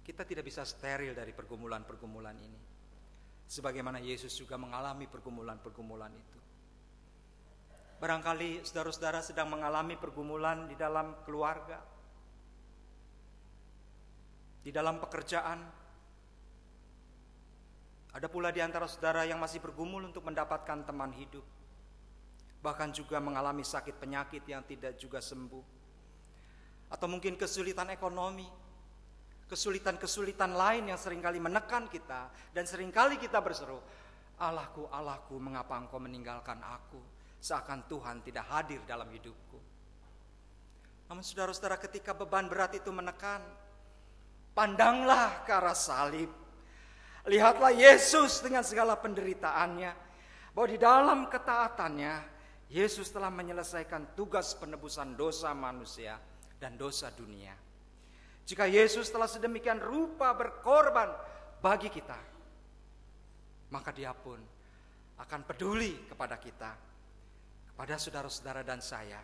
Kita tidak bisa steril dari pergumulan-pergumulan ini, sebagaimana Yesus juga mengalami pergumulan-pergumulan itu. Barangkali saudara-saudara sedang mengalami pergumulan di dalam keluarga, di dalam pekerjaan. Ada pula di antara saudara yang masih bergumul untuk mendapatkan teman hidup, bahkan juga mengalami sakit penyakit yang tidak juga sembuh, atau mungkin kesulitan ekonomi, kesulitan-kesulitan lain yang seringkali menekan kita, dan seringkali kita berseru, "Allahku, Allahku, mengapa Engkau meninggalkan aku?" Seakan Tuhan tidak hadir dalam hidupku. Namun saudara-saudara, ketika beban berat itu menekan, pandanglah ke arah salib. Lihatlah Yesus dengan segala penderitaannya, bahwa di dalam ketaatannya Yesus telah menyelesaikan tugas penebusan dosa manusia dan dosa dunia. Jika Yesus telah sedemikian rupa berkorban bagi kita, maka Dia pun akan peduli kepada kita, kepada saudara-saudara dan saya,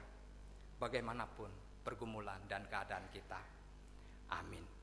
bagaimanapun pergumulan dan keadaan kita. Amin.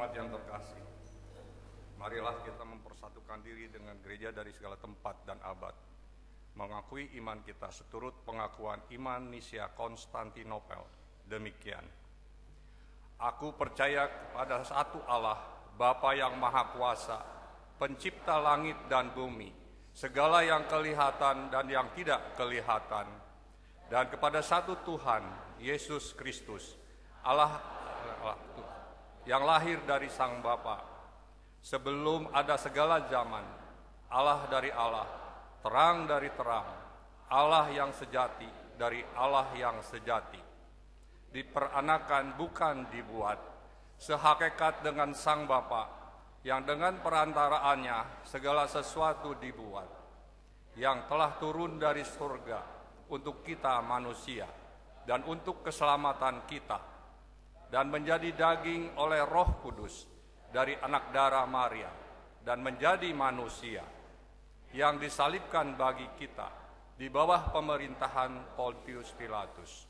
Jemaat yang terkasih, marilah kita mempersatukan diri dengan gereja dari segala tempat dan abad, mengakui iman kita seturut pengakuan iman Nisia Konstantinopel. Demikian, aku percaya kepada satu Allah, Bapa yang Maha Kuasa, pencipta langit dan bumi, segala yang kelihatan dan yang tidak kelihatan, dan kepada satu Tuhan, Yesus Kristus, Allah yang lahir dari Sang Bapa, sebelum ada segala zaman, Allah dari Allah, terang dari terang, Allah yang sejati dari Allah yang sejati, diperanakan bukan dibuat, sehakikat dengan Sang Bapa, yang dengan perantaraannya segala sesuatu dibuat, yang telah turun dari surga untuk kita manusia dan untuk keselamatan kita, dan menjadi daging oleh Roh Kudus dari anak darah Maria, dan menjadi manusia, yang disalibkan bagi kita di bawah pemerintahan Pontius Pilatus,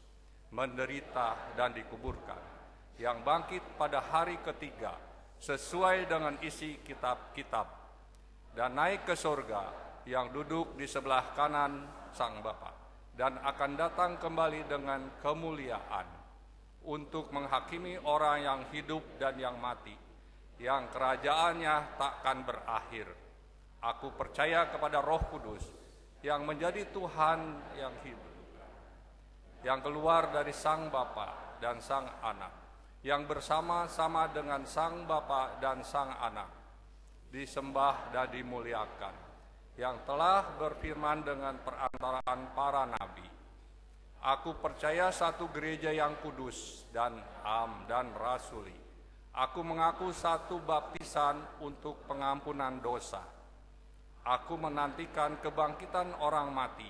menderita dan dikuburkan, yang bangkit pada hari ketiga sesuai dengan isi kitab-kitab, dan naik ke surga, yang duduk di sebelah kanan Sang Bapa, dan akan datang kembali dengan kemuliaan untuk menghakimi orang yang hidup dan yang mati, yang kerajaannya takkan berakhir. Aku percaya kepada Roh Kudus, yang menjadi Tuhan yang hidup, yang keluar dari Sang Bapa dan Sang Anak, yang bersama-sama dengan Sang Bapa dan Sang Anak, disembah dan dimuliakan, yang telah berfirman dengan perantaraan para nabi. Aku percaya satu gereja yang kudus dan am dan rasuli. Aku mengaku satu baptisan untuk pengampunan dosa. Aku menantikan kebangkitan orang mati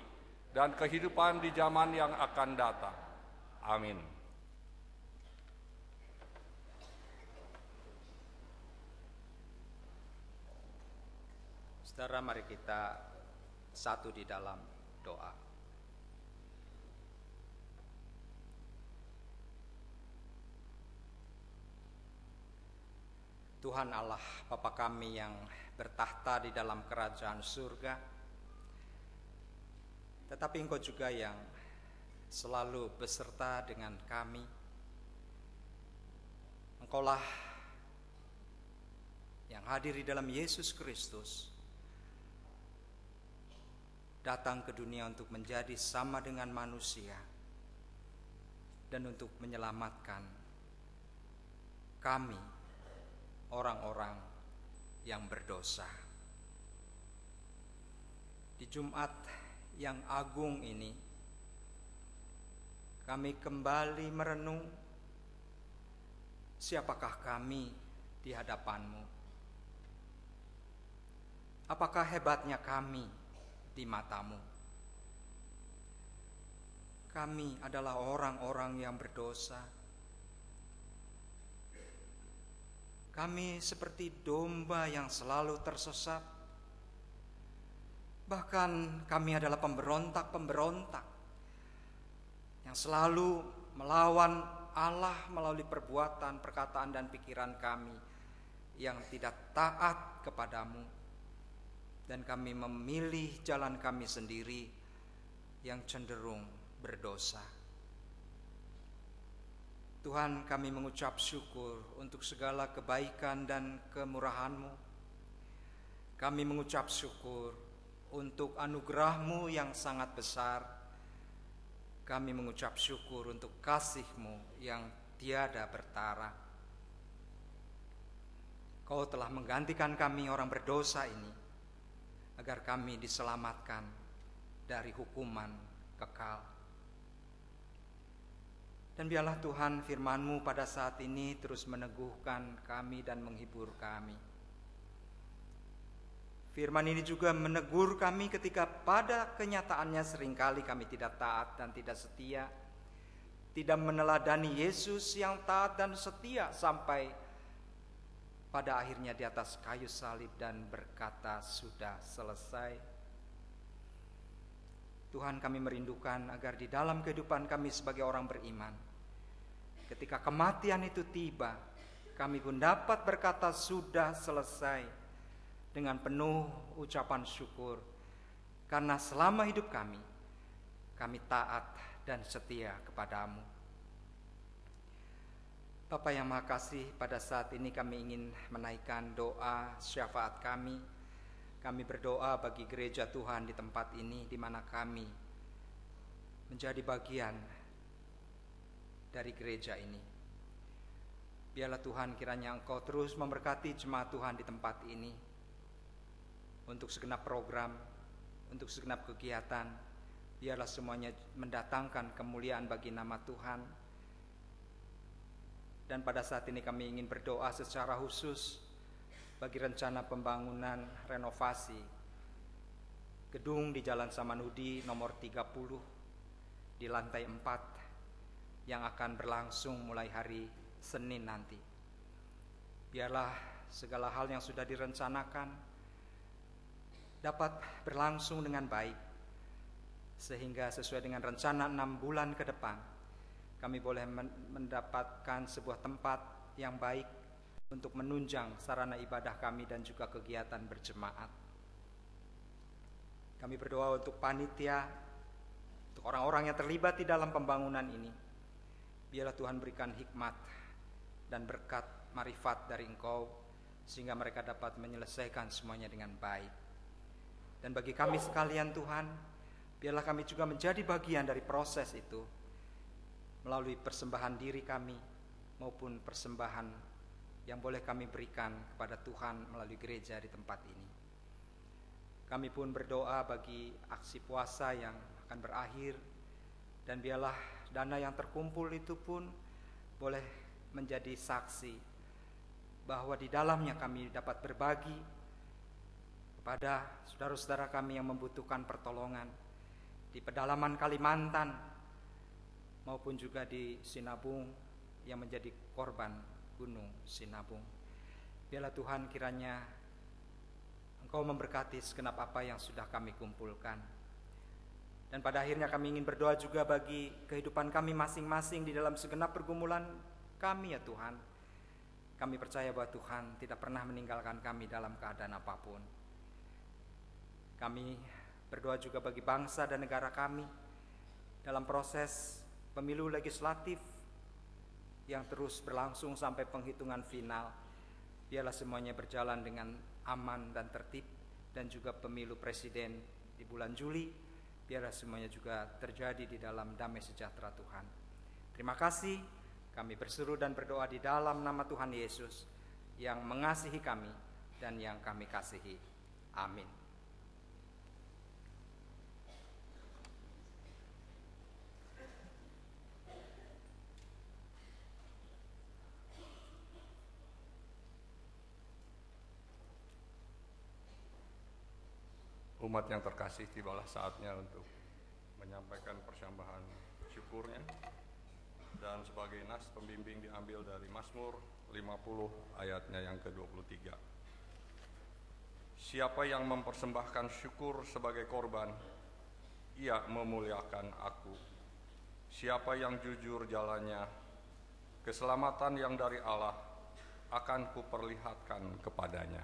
dan kehidupan di zaman yang akan datang. Amin. Saudara, mari kita satu di dalam doa. Tuhan Allah, Bapa kami yang bertahta di dalam kerajaan surga, tetapi Engkau juga yang selalu beserta dengan kami. Engkaulah yang hadir di dalam Yesus Kristus, datang ke dunia untuk menjadi sama dengan manusia dan untuk menyelamatkan kami, orang-orang yang berdosa. Di Jumat yang agung ini, kami kembali merenung siapakah kami di hadapan-Mu. Apakah hebatnya kami di mata-Mu? Kami adalah orang-orang yang berdosa. Kami seperti domba yang selalu tersesat. Bahkan kami adalah pemberontak-pemberontak yang selalu melawan Allah melalui perbuatan, perkataan, dan pikiran kami yang tidak taat kepadamu. Dan kami memilih jalan kami sendiri yang cenderung berdosa. Tuhan, kami mengucap syukur untuk segala kebaikan dan kemurahan-Mu. Kami mengucap syukur untuk anugerah-Mu yang sangat besar. Kami mengucap syukur untuk kasih-Mu yang tiada bertara. Kau telah menggantikan kami orang berdosa ini, agar kami diselamatkan dari hukuman kekal. Dan biarlah Tuhan firman-Mu pada saat ini terus meneguhkan kami dan menghibur kami. Firman ini juga menegur kami ketika pada kenyataannya seringkali kami tidak taat dan tidak setia, tidak meneladani Yesus yang taat dan setia sampai pada akhirnya di atas kayu salib dan berkata, "Sudah selesai." Tuhan, kami merindukan agar di dalam kehidupan kami sebagai orang beriman, ketika kematian itu tiba, kami pun dapat berkata sudah selesai dengan penuh ucapan syukur, karena selama hidup kami taat dan setia kepadamu. Bapa yang Maha Kasih, pada saat ini kami ingin menaikkan doa syafaat kami. Kami berdoa bagi gereja Tuhan di tempat ini, di mana kami menjadi bagian dari gereja ini. Biarlah Tuhan kiranya Engkau terus memberkati jemaat Tuhan di tempat ini, untuk segenap program, untuk segenap kegiatan. Biarlah semuanya mendatangkan kemuliaan bagi nama Tuhan. Dan pada saat ini kami ingin berdoa secara khusus bagi rencana pembangunan renovasi gedung di Jalan Samanhudi nomor 30 di lantai 4 yang akan berlangsung mulai hari Senin nanti. Biarlah segala hal yang sudah direncanakan dapat berlangsung dengan baik, sehingga sesuai dengan rencana 6 bulan ke depan kami boleh mendapatkan sebuah tempat yang baik untuk menunjang sarana ibadah kami dan juga kegiatan berjemaat. Kami berdoa untuk panitia, untuk orang-orang yang terlibat di dalam pembangunan ini. Biarlah Tuhan berikan hikmat dan berkat marifat dari Engkau, sehingga mereka dapat menyelesaikan semuanya dengan baik. Dan bagi kami sekalian Tuhan, biarlah kami juga menjadi bagian dari proses itu, melalui persembahan diri kami maupun persembahan yang boleh kami berikan kepada Tuhan melalui gereja di tempat ini. Kami pun berdoa bagi aksi puasa yang akan berakhir, dan biarlah dana yang terkumpul itu pun boleh menjadi saksi bahwa di dalamnya kami dapat berbagi kepada saudara-saudara kami yang membutuhkan pertolongan di pedalaman Kalimantan maupun juga di Sinabung yang menjadi korban Gunung Sinabung. Biarlah Tuhan kiranya Engkau memberkati segenap apa yang sudah kami kumpulkan. Dan pada akhirnya kami ingin berdoa juga bagi kehidupan kami masing-masing di dalam segenap pergumulan kami ya Tuhan. Kami percaya bahwa Tuhan tidak pernah meninggalkan kami dalam keadaan apapun. Kami berdoa juga bagi bangsa dan negara kami dalam proses pemilu legislatif yang terus berlangsung sampai penghitungan final. Biarlah semuanya berjalan dengan aman dan tertib, dan juga pemilu presiden di bulan Juli, biarlah semuanya juga terjadi di dalam damai sejahtera Tuhan. Terima kasih, kami berseru dan berdoa di dalam nama Tuhan Yesus yang mengasihi kami dan yang kami kasihi. Amin. Umat yang terkasih, tibalah saatnya untuk menyampaikan persembahan syukurnya. Dan sebagai nas pembimbing diambil dari Mazmur 50 ayatnya yang ke-23. Siapa yang mempersembahkan syukur sebagai korban, ia memuliakan aku. Siapa yang jujur jalannya, keselamatan yang dari Allah akan kuperlihatkan kepadanya.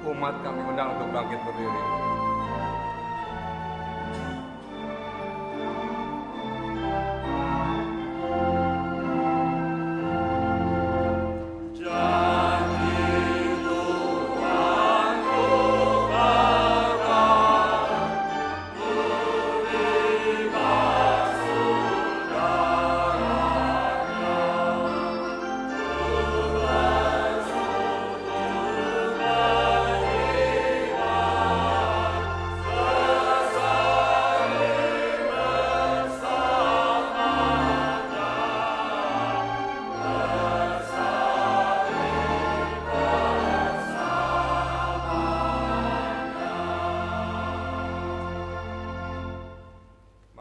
umat kami undang untuk bangkit berdiri.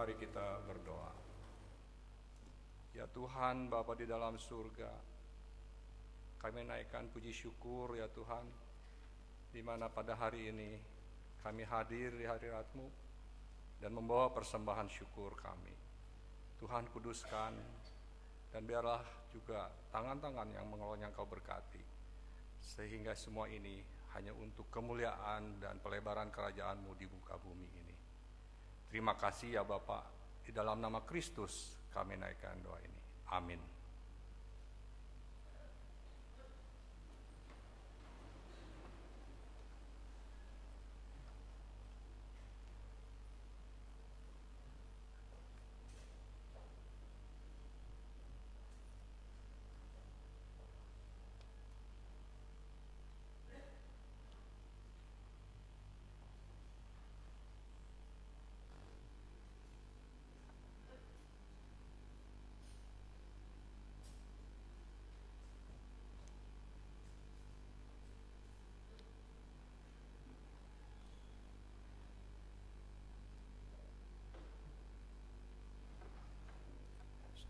Mari kita berdoa. Ya Tuhan, Bapa di dalam surga, kami naikkan puji syukur ya Tuhan, di mana pada hari ini kami hadir di hadirat-Mu dan membawa persembahan syukur kami. Tuhan kuduskan, dan biarlah juga tangan-tangan yang mengelolanya Engkau berkati, sehingga semua ini hanya untuk kemuliaan dan pelebaran kerajaan-Mu di muka bumi ini. Terima kasih ya Bapa, di dalam nama Kristus kami naikkan doa ini. Amin.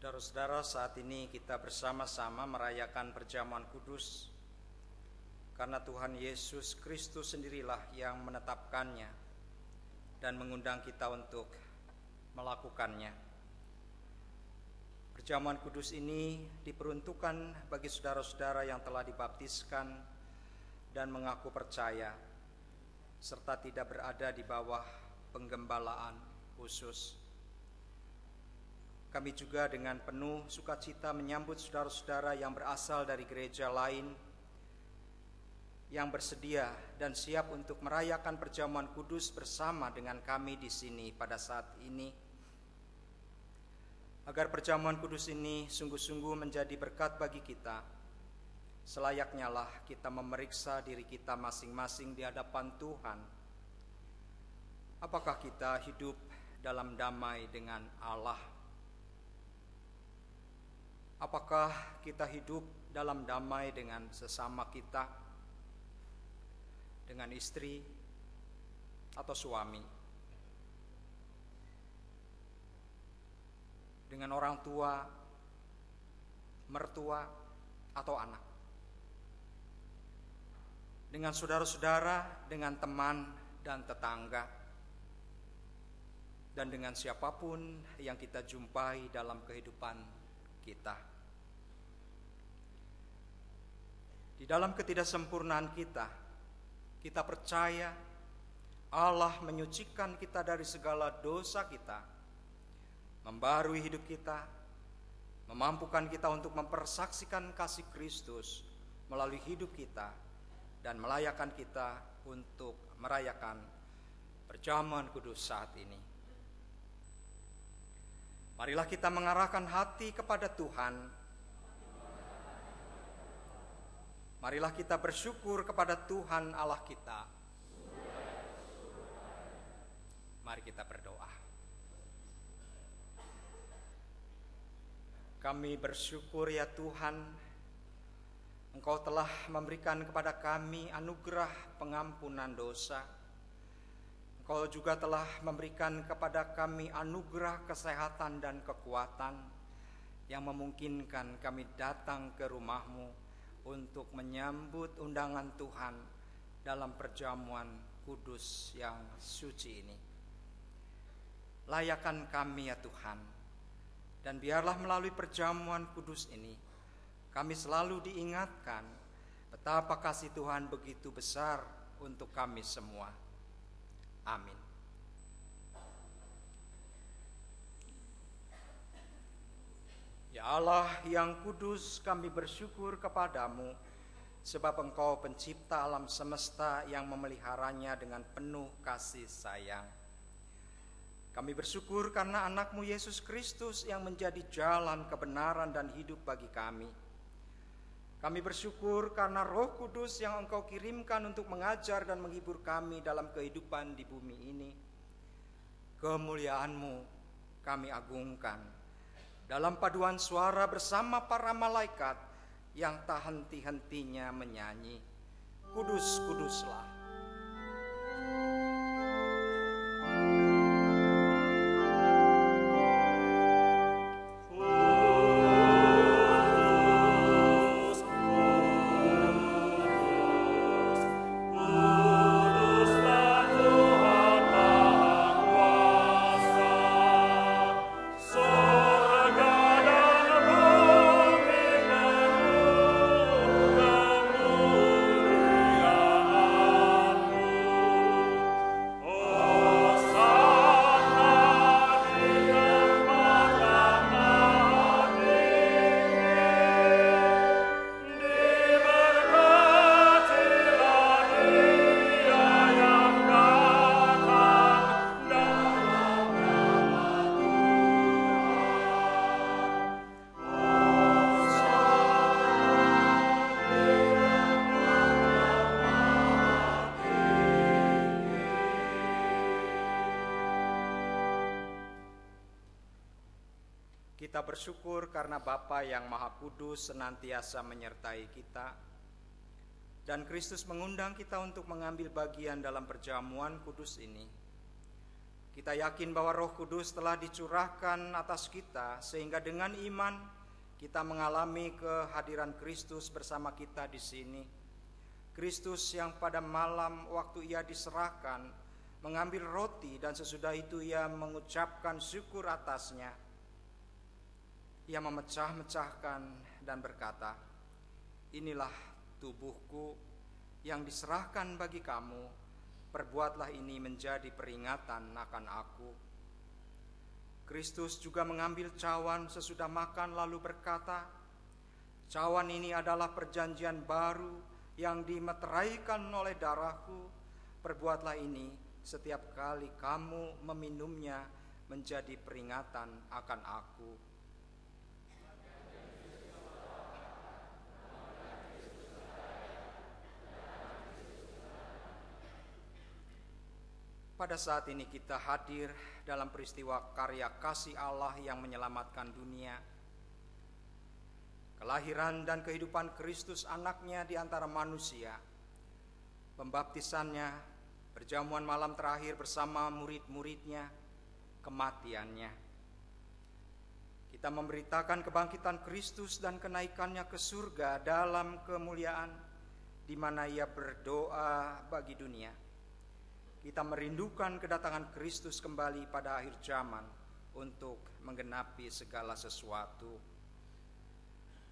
Saudara-saudara, saat ini kita bersama-sama merayakan perjamuan kudus karena Tuhan Yesus Kristus sendirilah yang menetapkannya dan mengundang kita untuk melakukannya. Perjamuan kudus ini diperuntukkan bagi saudara-saudara yang telah dibaptiskan dan mengaku percaya serta tidak berada di bawah penggembalaan khusus. Kami juga dengan penuh sukacita menyambut saudara-saudara yang berasal dari gereja lain yang bersedia dan siap untuk merayakan perjamuan kudus bersama dengan kami di sini pada saat ini. Agar perjamuan kudus ini sungguh-sungguh menjadi berkat bagi kita, selayaknya lah kita memeriksa diri kita masing-masing di hadapan Tuhan. Apakah kita hidup dalam damai dengan Allah? Apakah kita hidup dalam damai dengan sesama kita, dengan istri atau suami, dengan orang tua, mertua, atau anak, dengan saudara-saudara, dengan teman dan tetangga, dan dengan siapapun yang kita jumpai dalam kehidupan kita. Di dalam ketidaksempurnaan kita percaya Allah menyucikan kita dari segala dosa kita, membarui hidup kita, memampukan kita untuk mempersaksikan kasih Kristus melalui hidup kita, dan melayakkan kita untuk merayakan perjamuan kudus saat ini. Marilah kita mengarahkan hati kepada Tuhan. Marilah kita bersyukur kepada Tuhan Allah kita. Mari kita berdoa. Kami bersyukur ya Tuhan, Engkau telah memberikan kepada kami anugerah pengampunan dosa. Engkau juga telah memberikan kepada kami anugerah kesehatan dan kekuatan yang memungkinkan kami datang ke rumah-Mu untuk menyambut undangan Tuhan dalam perjamuan kudus yang suci ini. Layakan kami ya Tuhan, dan biarlah melalui perjamuan kudus ini kami selalu diingatkan betapa kasih Tuhan begitu besar untuk kami semua. Amin. Ya Allah yang kudus, kami bersyukur kepadamu sebab Engkau pencipta alam semesta yang memeliharanya dengan penuh kasih sayang. Kami bersyukur karena anak-Mu Yesus Kristus yang menjadi jalan kebenaran dan hidup bagi kami. Kami bersyukur karena Roh Kudus yang Engkau kirimkan untuk mengajar dan menghibur kami dalam kehidupan di bumi ini. Kemuliaan-Mu kami agungkan dalam paduan suara bersama para malaikat yang tak henti-hentinya menyanyi, Kudus, kuduslah. Kita bersyukur karena Bapa yang Maha Kudus senantiasa menyertai kita, dan Kristus mengundang kita untuk mengambil bagian dalam perjamuan kudus ini. Kita yakin bahwa Roh Kudus telah dicurahkan atas kita, sehingga dengan iman kita mengalami kehadiran Kristus bersama kita di sini. Kristus yang pada malam waktu Ia diserahkan, mengambil roti dan sesudah itu Ia mengucapkan syukur atasnya. Ia memecah-mecahkan dan berkata, "Inilah tubuhku yang diserahkan bagi kamu, perbuatlah ini menjadi peringatan akan aku." Kristus juga mengambil cawan sesudah makan lalu berkata, "Cawan ini adalah perjanjian baru yang dimeteraikan oleh darahku, perbuatlah ini setiap kali kamu meminumnya menjadi peringatan akan aku." Pada saat ini kita hadir dalam peristiwa karya kasih Allah yang menyelamatkan dunia. Kelahiran dan kehidupan Kristus anaknya di antara manusia. Pembaptisannya, perjamuan malam terakhir bersama murid-muridnya, kematiannya. Kita memberitakan kebangkitan Kristus dan kenaikannya ke surga dalam kemuliaan di mana Ia berdoa bagi dunia. Kita merindukan kedatangan Kristus kembali pada akhir zaman untuk menggenapi segala sesuatu.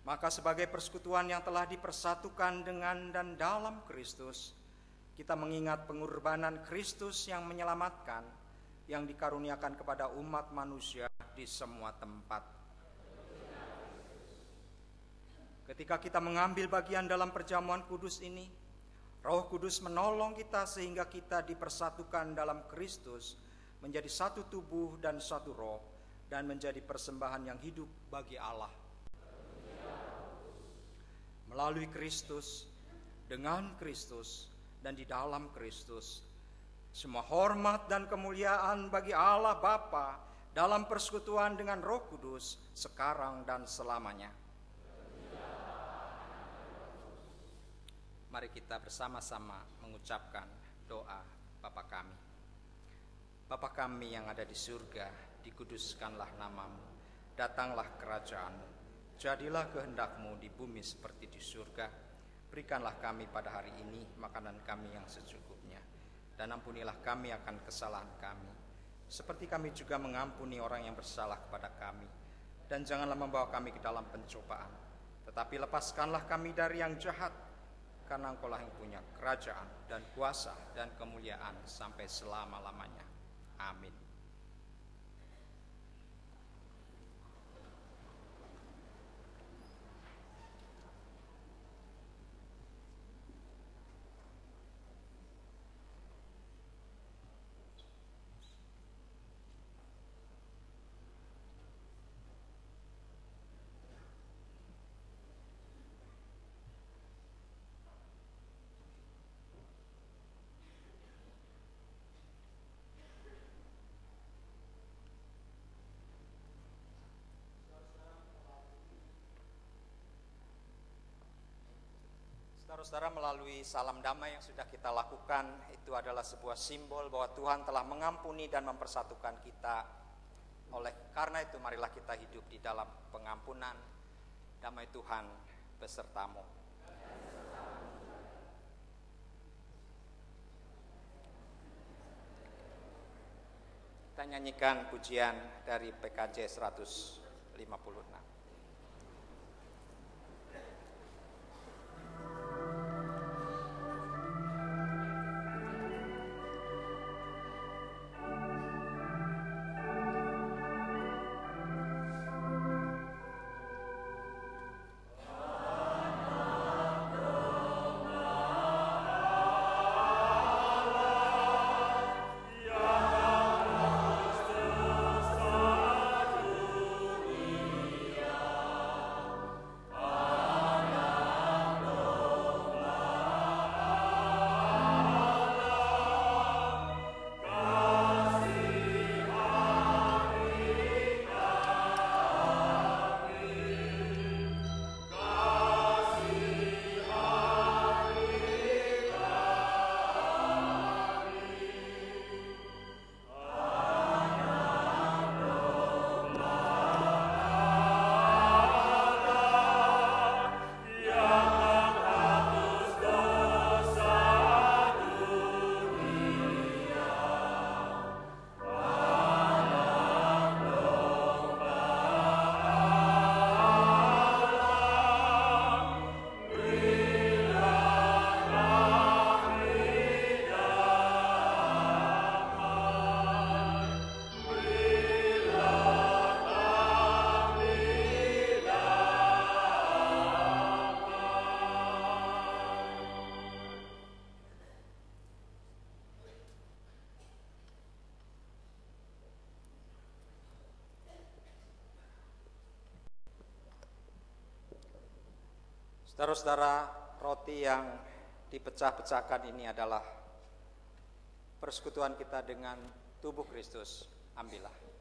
Maka sebagai persekutuan yang telah dipersatukan dengan dan dalam Kristus, kita mengingat pengorbanan Kristus yang menyelamatkan, yang dikaruniakan kepada umat manusia di semua tempat. Ketika kita mengambil bagian dalam perjamuan kudus ini, Roh Kudus menolong kita sehingga kita dipersatukan dalam Kristus menjadi satu tubuh dan satu roh dan menjadi persembahan yang hidup bagi Allah. Melalui Kristus, dengan Kristus, dan di dalam Kristus, semua hormat dan kemuliaan bagi Allah Bapa dalam persekutuan dengan Roh Kudus sekarang dan selamanya. Mari kita bersama-sama mengucapkan doa Bapa kami. Bapa kami yang ada di surga, dikuduskanlah namamu, datanglah kerajaanmu, jadilah kehendak-Mu di bumi seperti di surga. Berikanlah kami pada hari ini makanan kami yang secukupnya, dan ampunilah kami akan kesalahan kami, seperti kami juga mengampuni orang yang bersalah kepada kami. Dan janganlah membawa kami ke dalam pencobaan, tetapi lepaskanlah kami dari yang jahat. karena Engkau lah yang punya kerajaan dan kuasa dan kemuliaan sampai selama-lamanya. Amin. Saudara-saudara, melalui salam damai yang sudah kita lakukan, itu adalah sebuah simbol bahwa Tuhan telah mengampuni dan mempersatukan kita. Oleh karena itu, marilah kita hidup di dalam pengampunan. Damai Tuhan besertamu. Kita nyanyikan pujian dari PKJ 156. Saudara-saudara, roti yang dipecah-pecahkan ini adalah persekutuan kita dengan tubuh Kristus. Ambillah.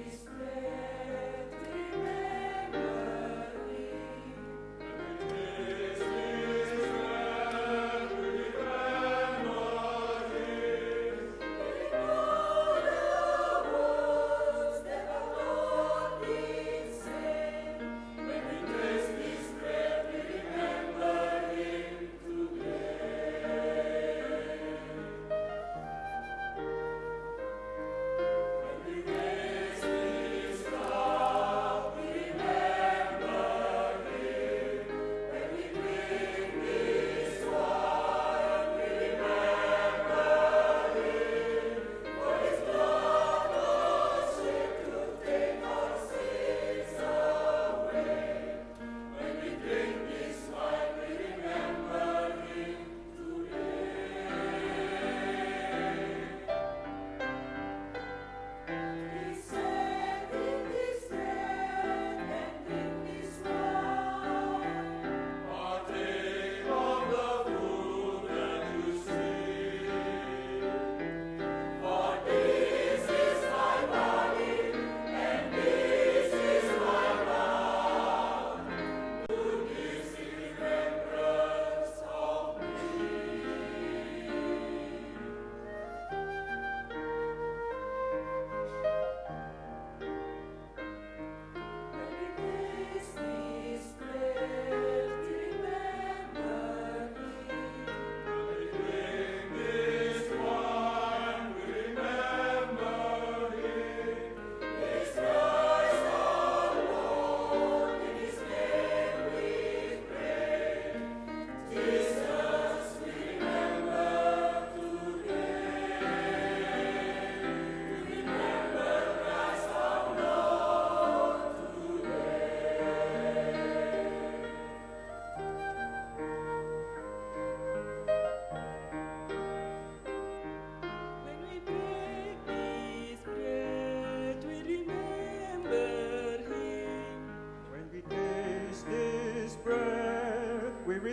This bread remember me.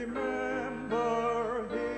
remember him.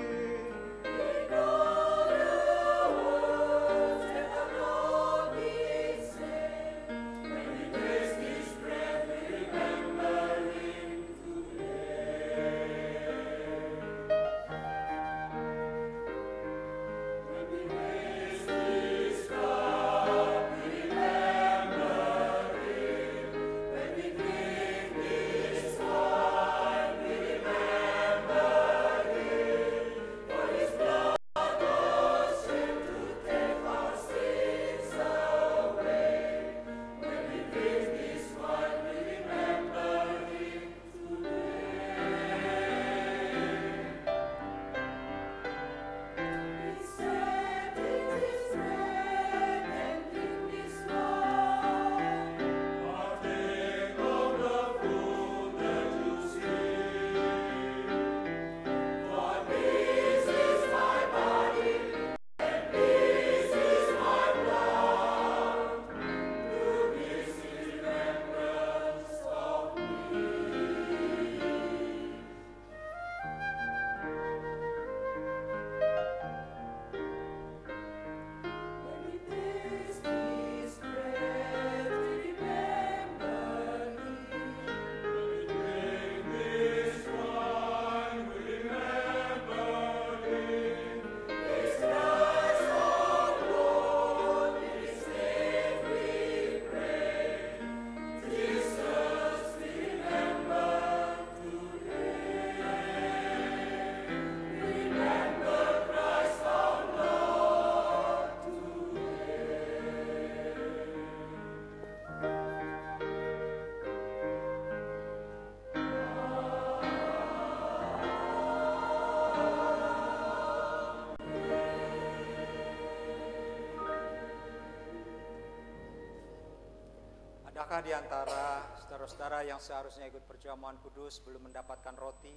Adakah di antara saudara-saudara yang seharusnya ikut perjamuan kudus belum mendapatkan roti?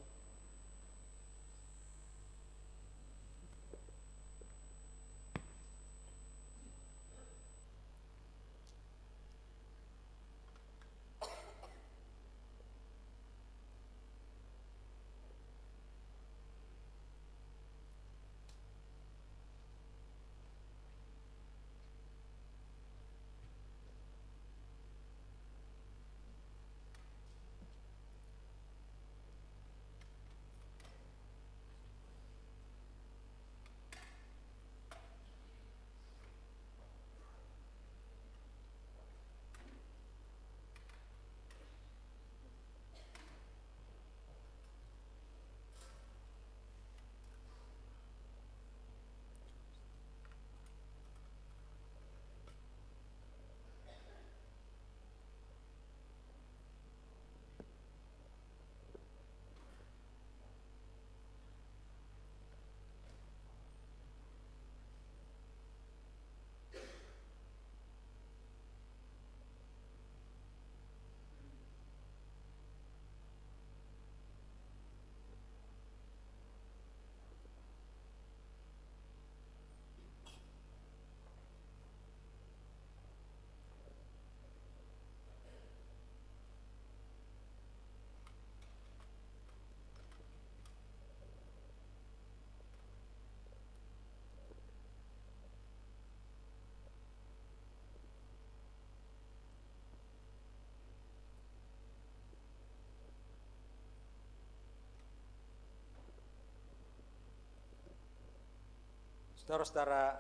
Saudara-saudara,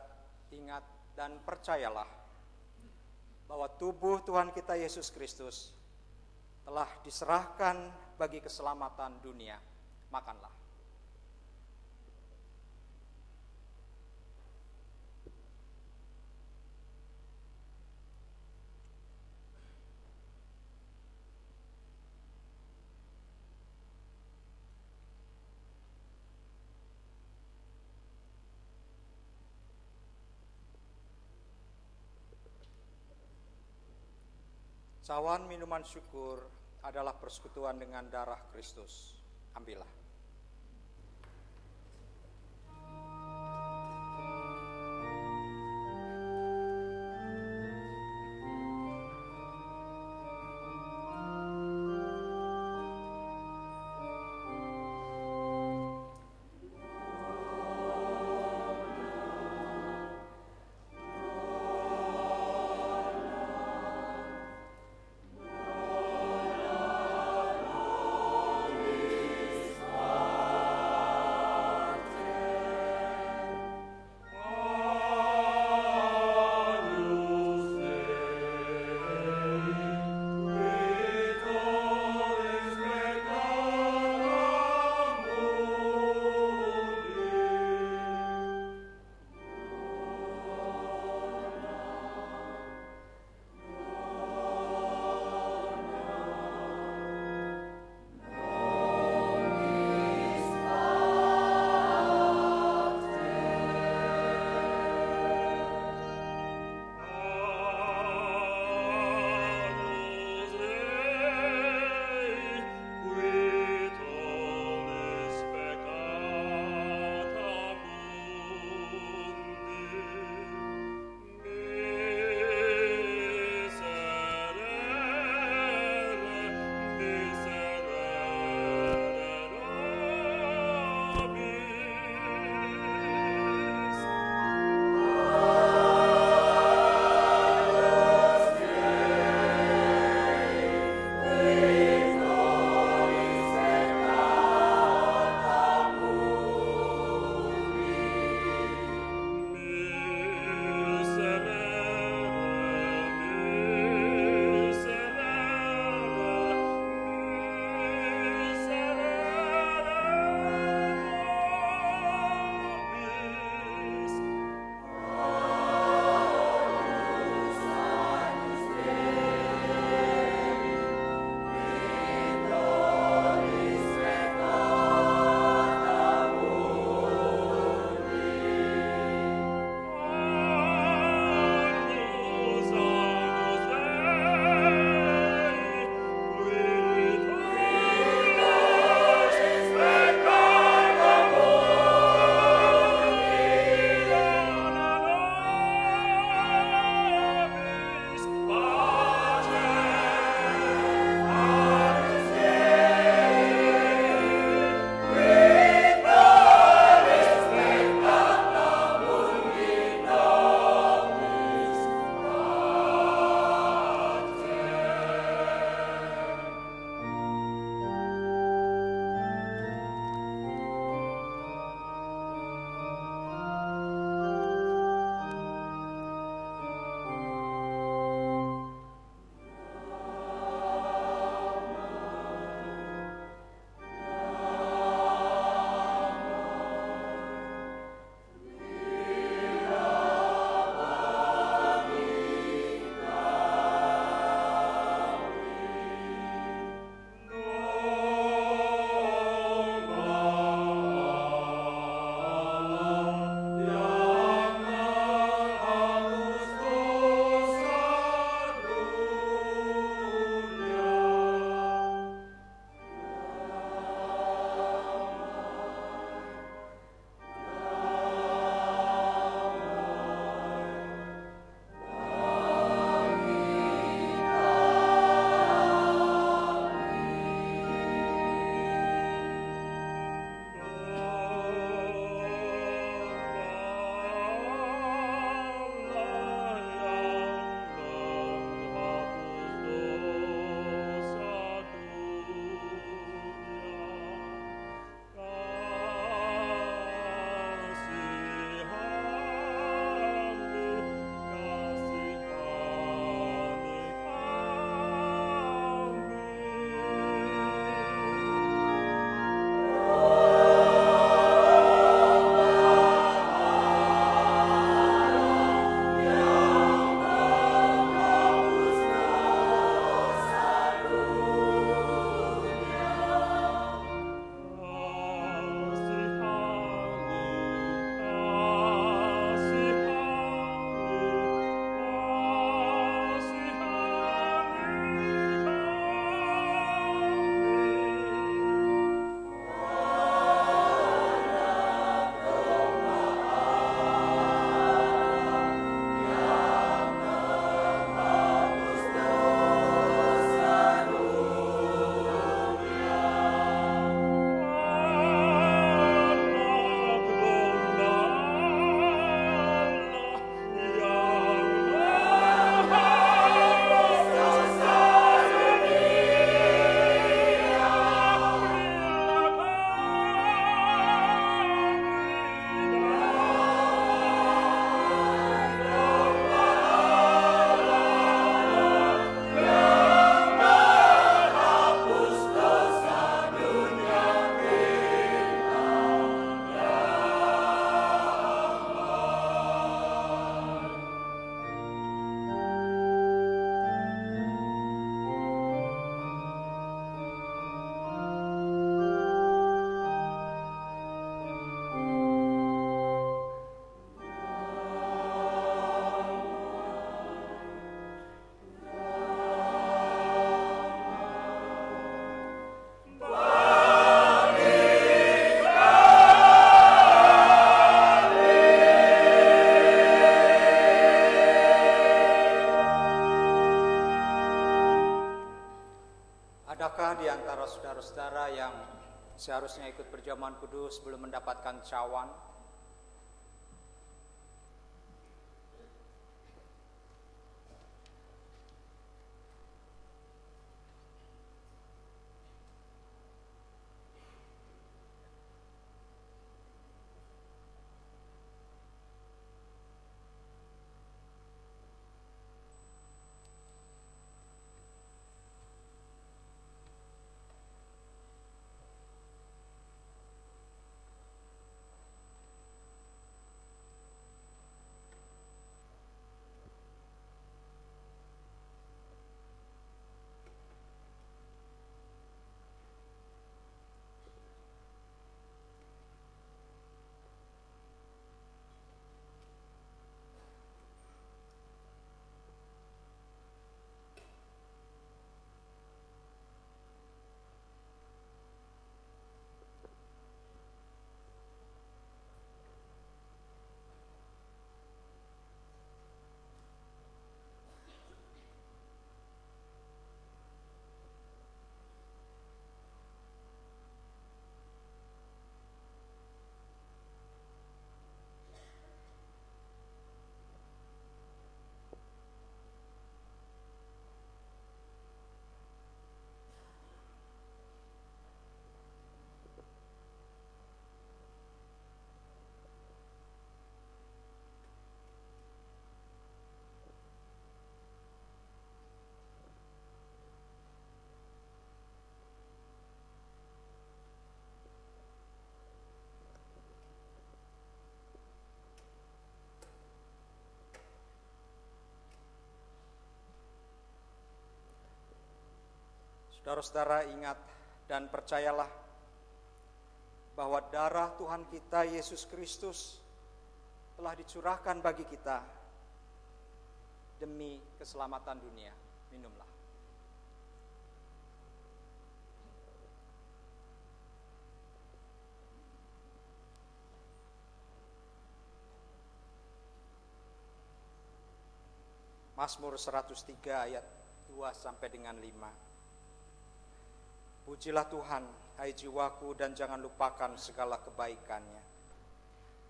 ingat dan percayalah bahwa tubuh Tuhan kita Yesus Kristus telah diserahkan bagi keselamatan dunia. Makanlah. Cawan minuman syukur adalah persekutuan dengan darah Kristus. Ambillah. antara saudara-saudara yang seharusnya ikut perjamuan kudus belum mendapatkan cawan? Saudara-saudara, ingat dan percayalah bahwa darah Tuhan kita Yesus Kristus telah dicurahkan bagi kita demi keselamatan dunia. Minumlah. Mazmur 103 ayat 2 sampai dengan 5. Pujilah Tuhan, hai jiwaku, dan jangan lupakan segala kebaikan-Nya.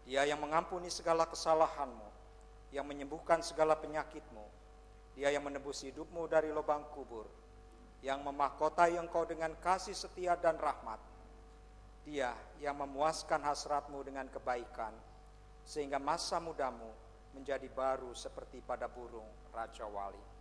Dia yang mengampuni segala kesalahanmu, yang menyembuhkan segala penyakitmu. Dia yang menebus hidupmu dari lubang kubur, yang memahkotai engkau dengan kasih setia dan rahmat. Dia yang memuaskan hasratmu dengan kebaikan, sehingga masa mudamu menjadi baru seperti pada burung Raja Wali.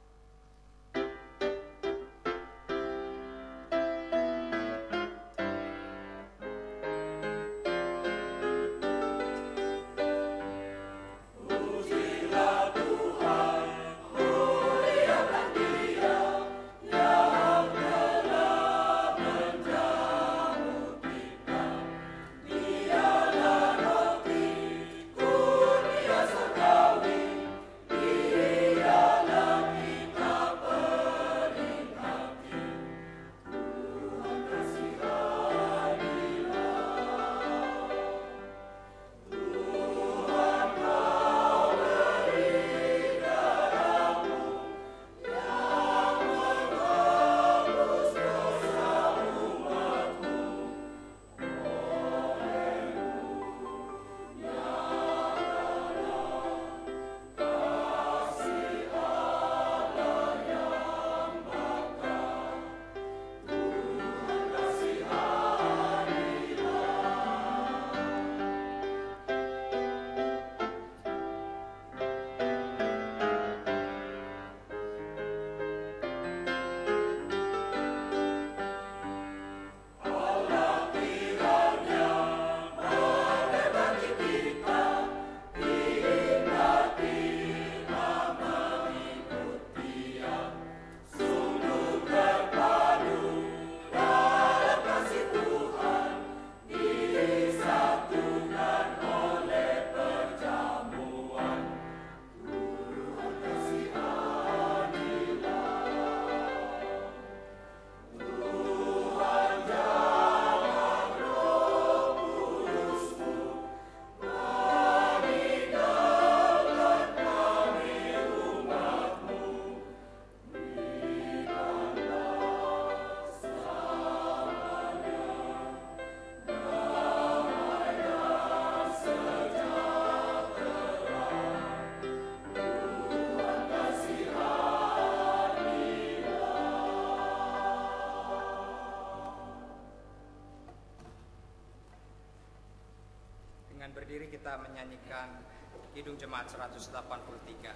kita menyanyikan Kidung Jemaat 183.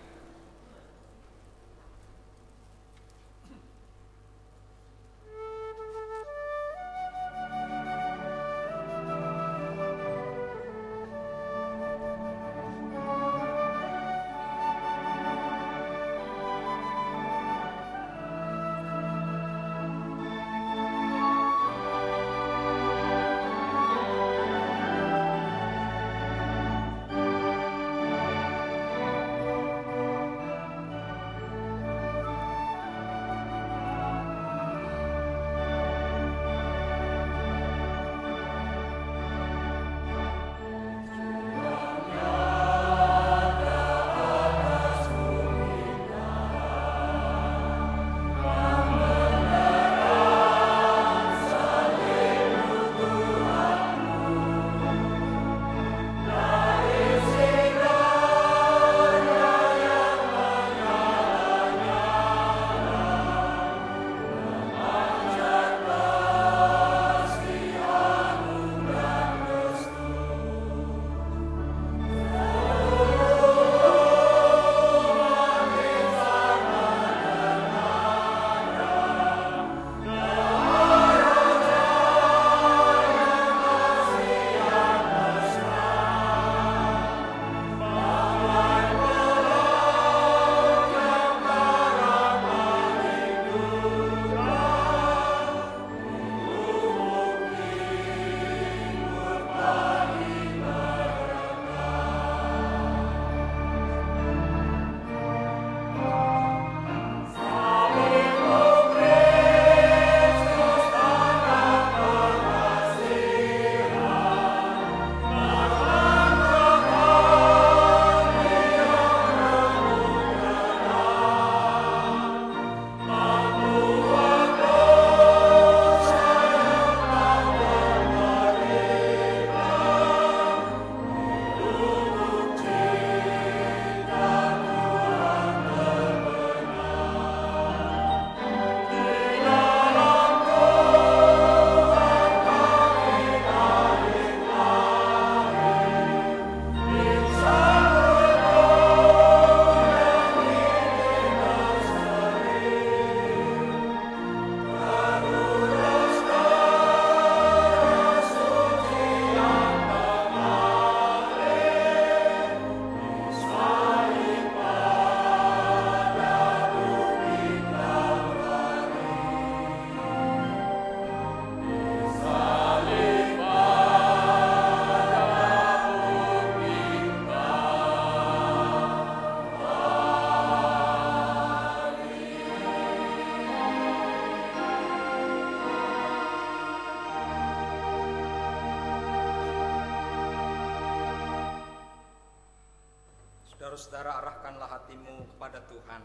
Saudara-saudara, arahkanlah hatimu kepada Tuhan.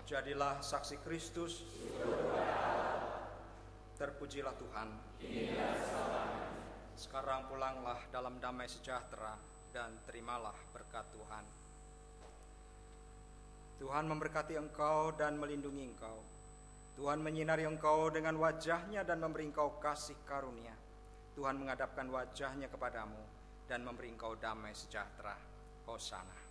Jadilah saksi Kristus. Terpujilah Tuhan. Sekarang pulanglah dalam damai sejahtera dan terimalah berkat Tuhan. Tuhan memberkati engkau dan melindungi engkau. Tuhan menyinari engkau dengan wajah-Nya dan memberi engkau kasih karunia. Tuhan menghadapkan wajah-Nya kepadamu dan memberi engkau damai sejahtera. Hosana.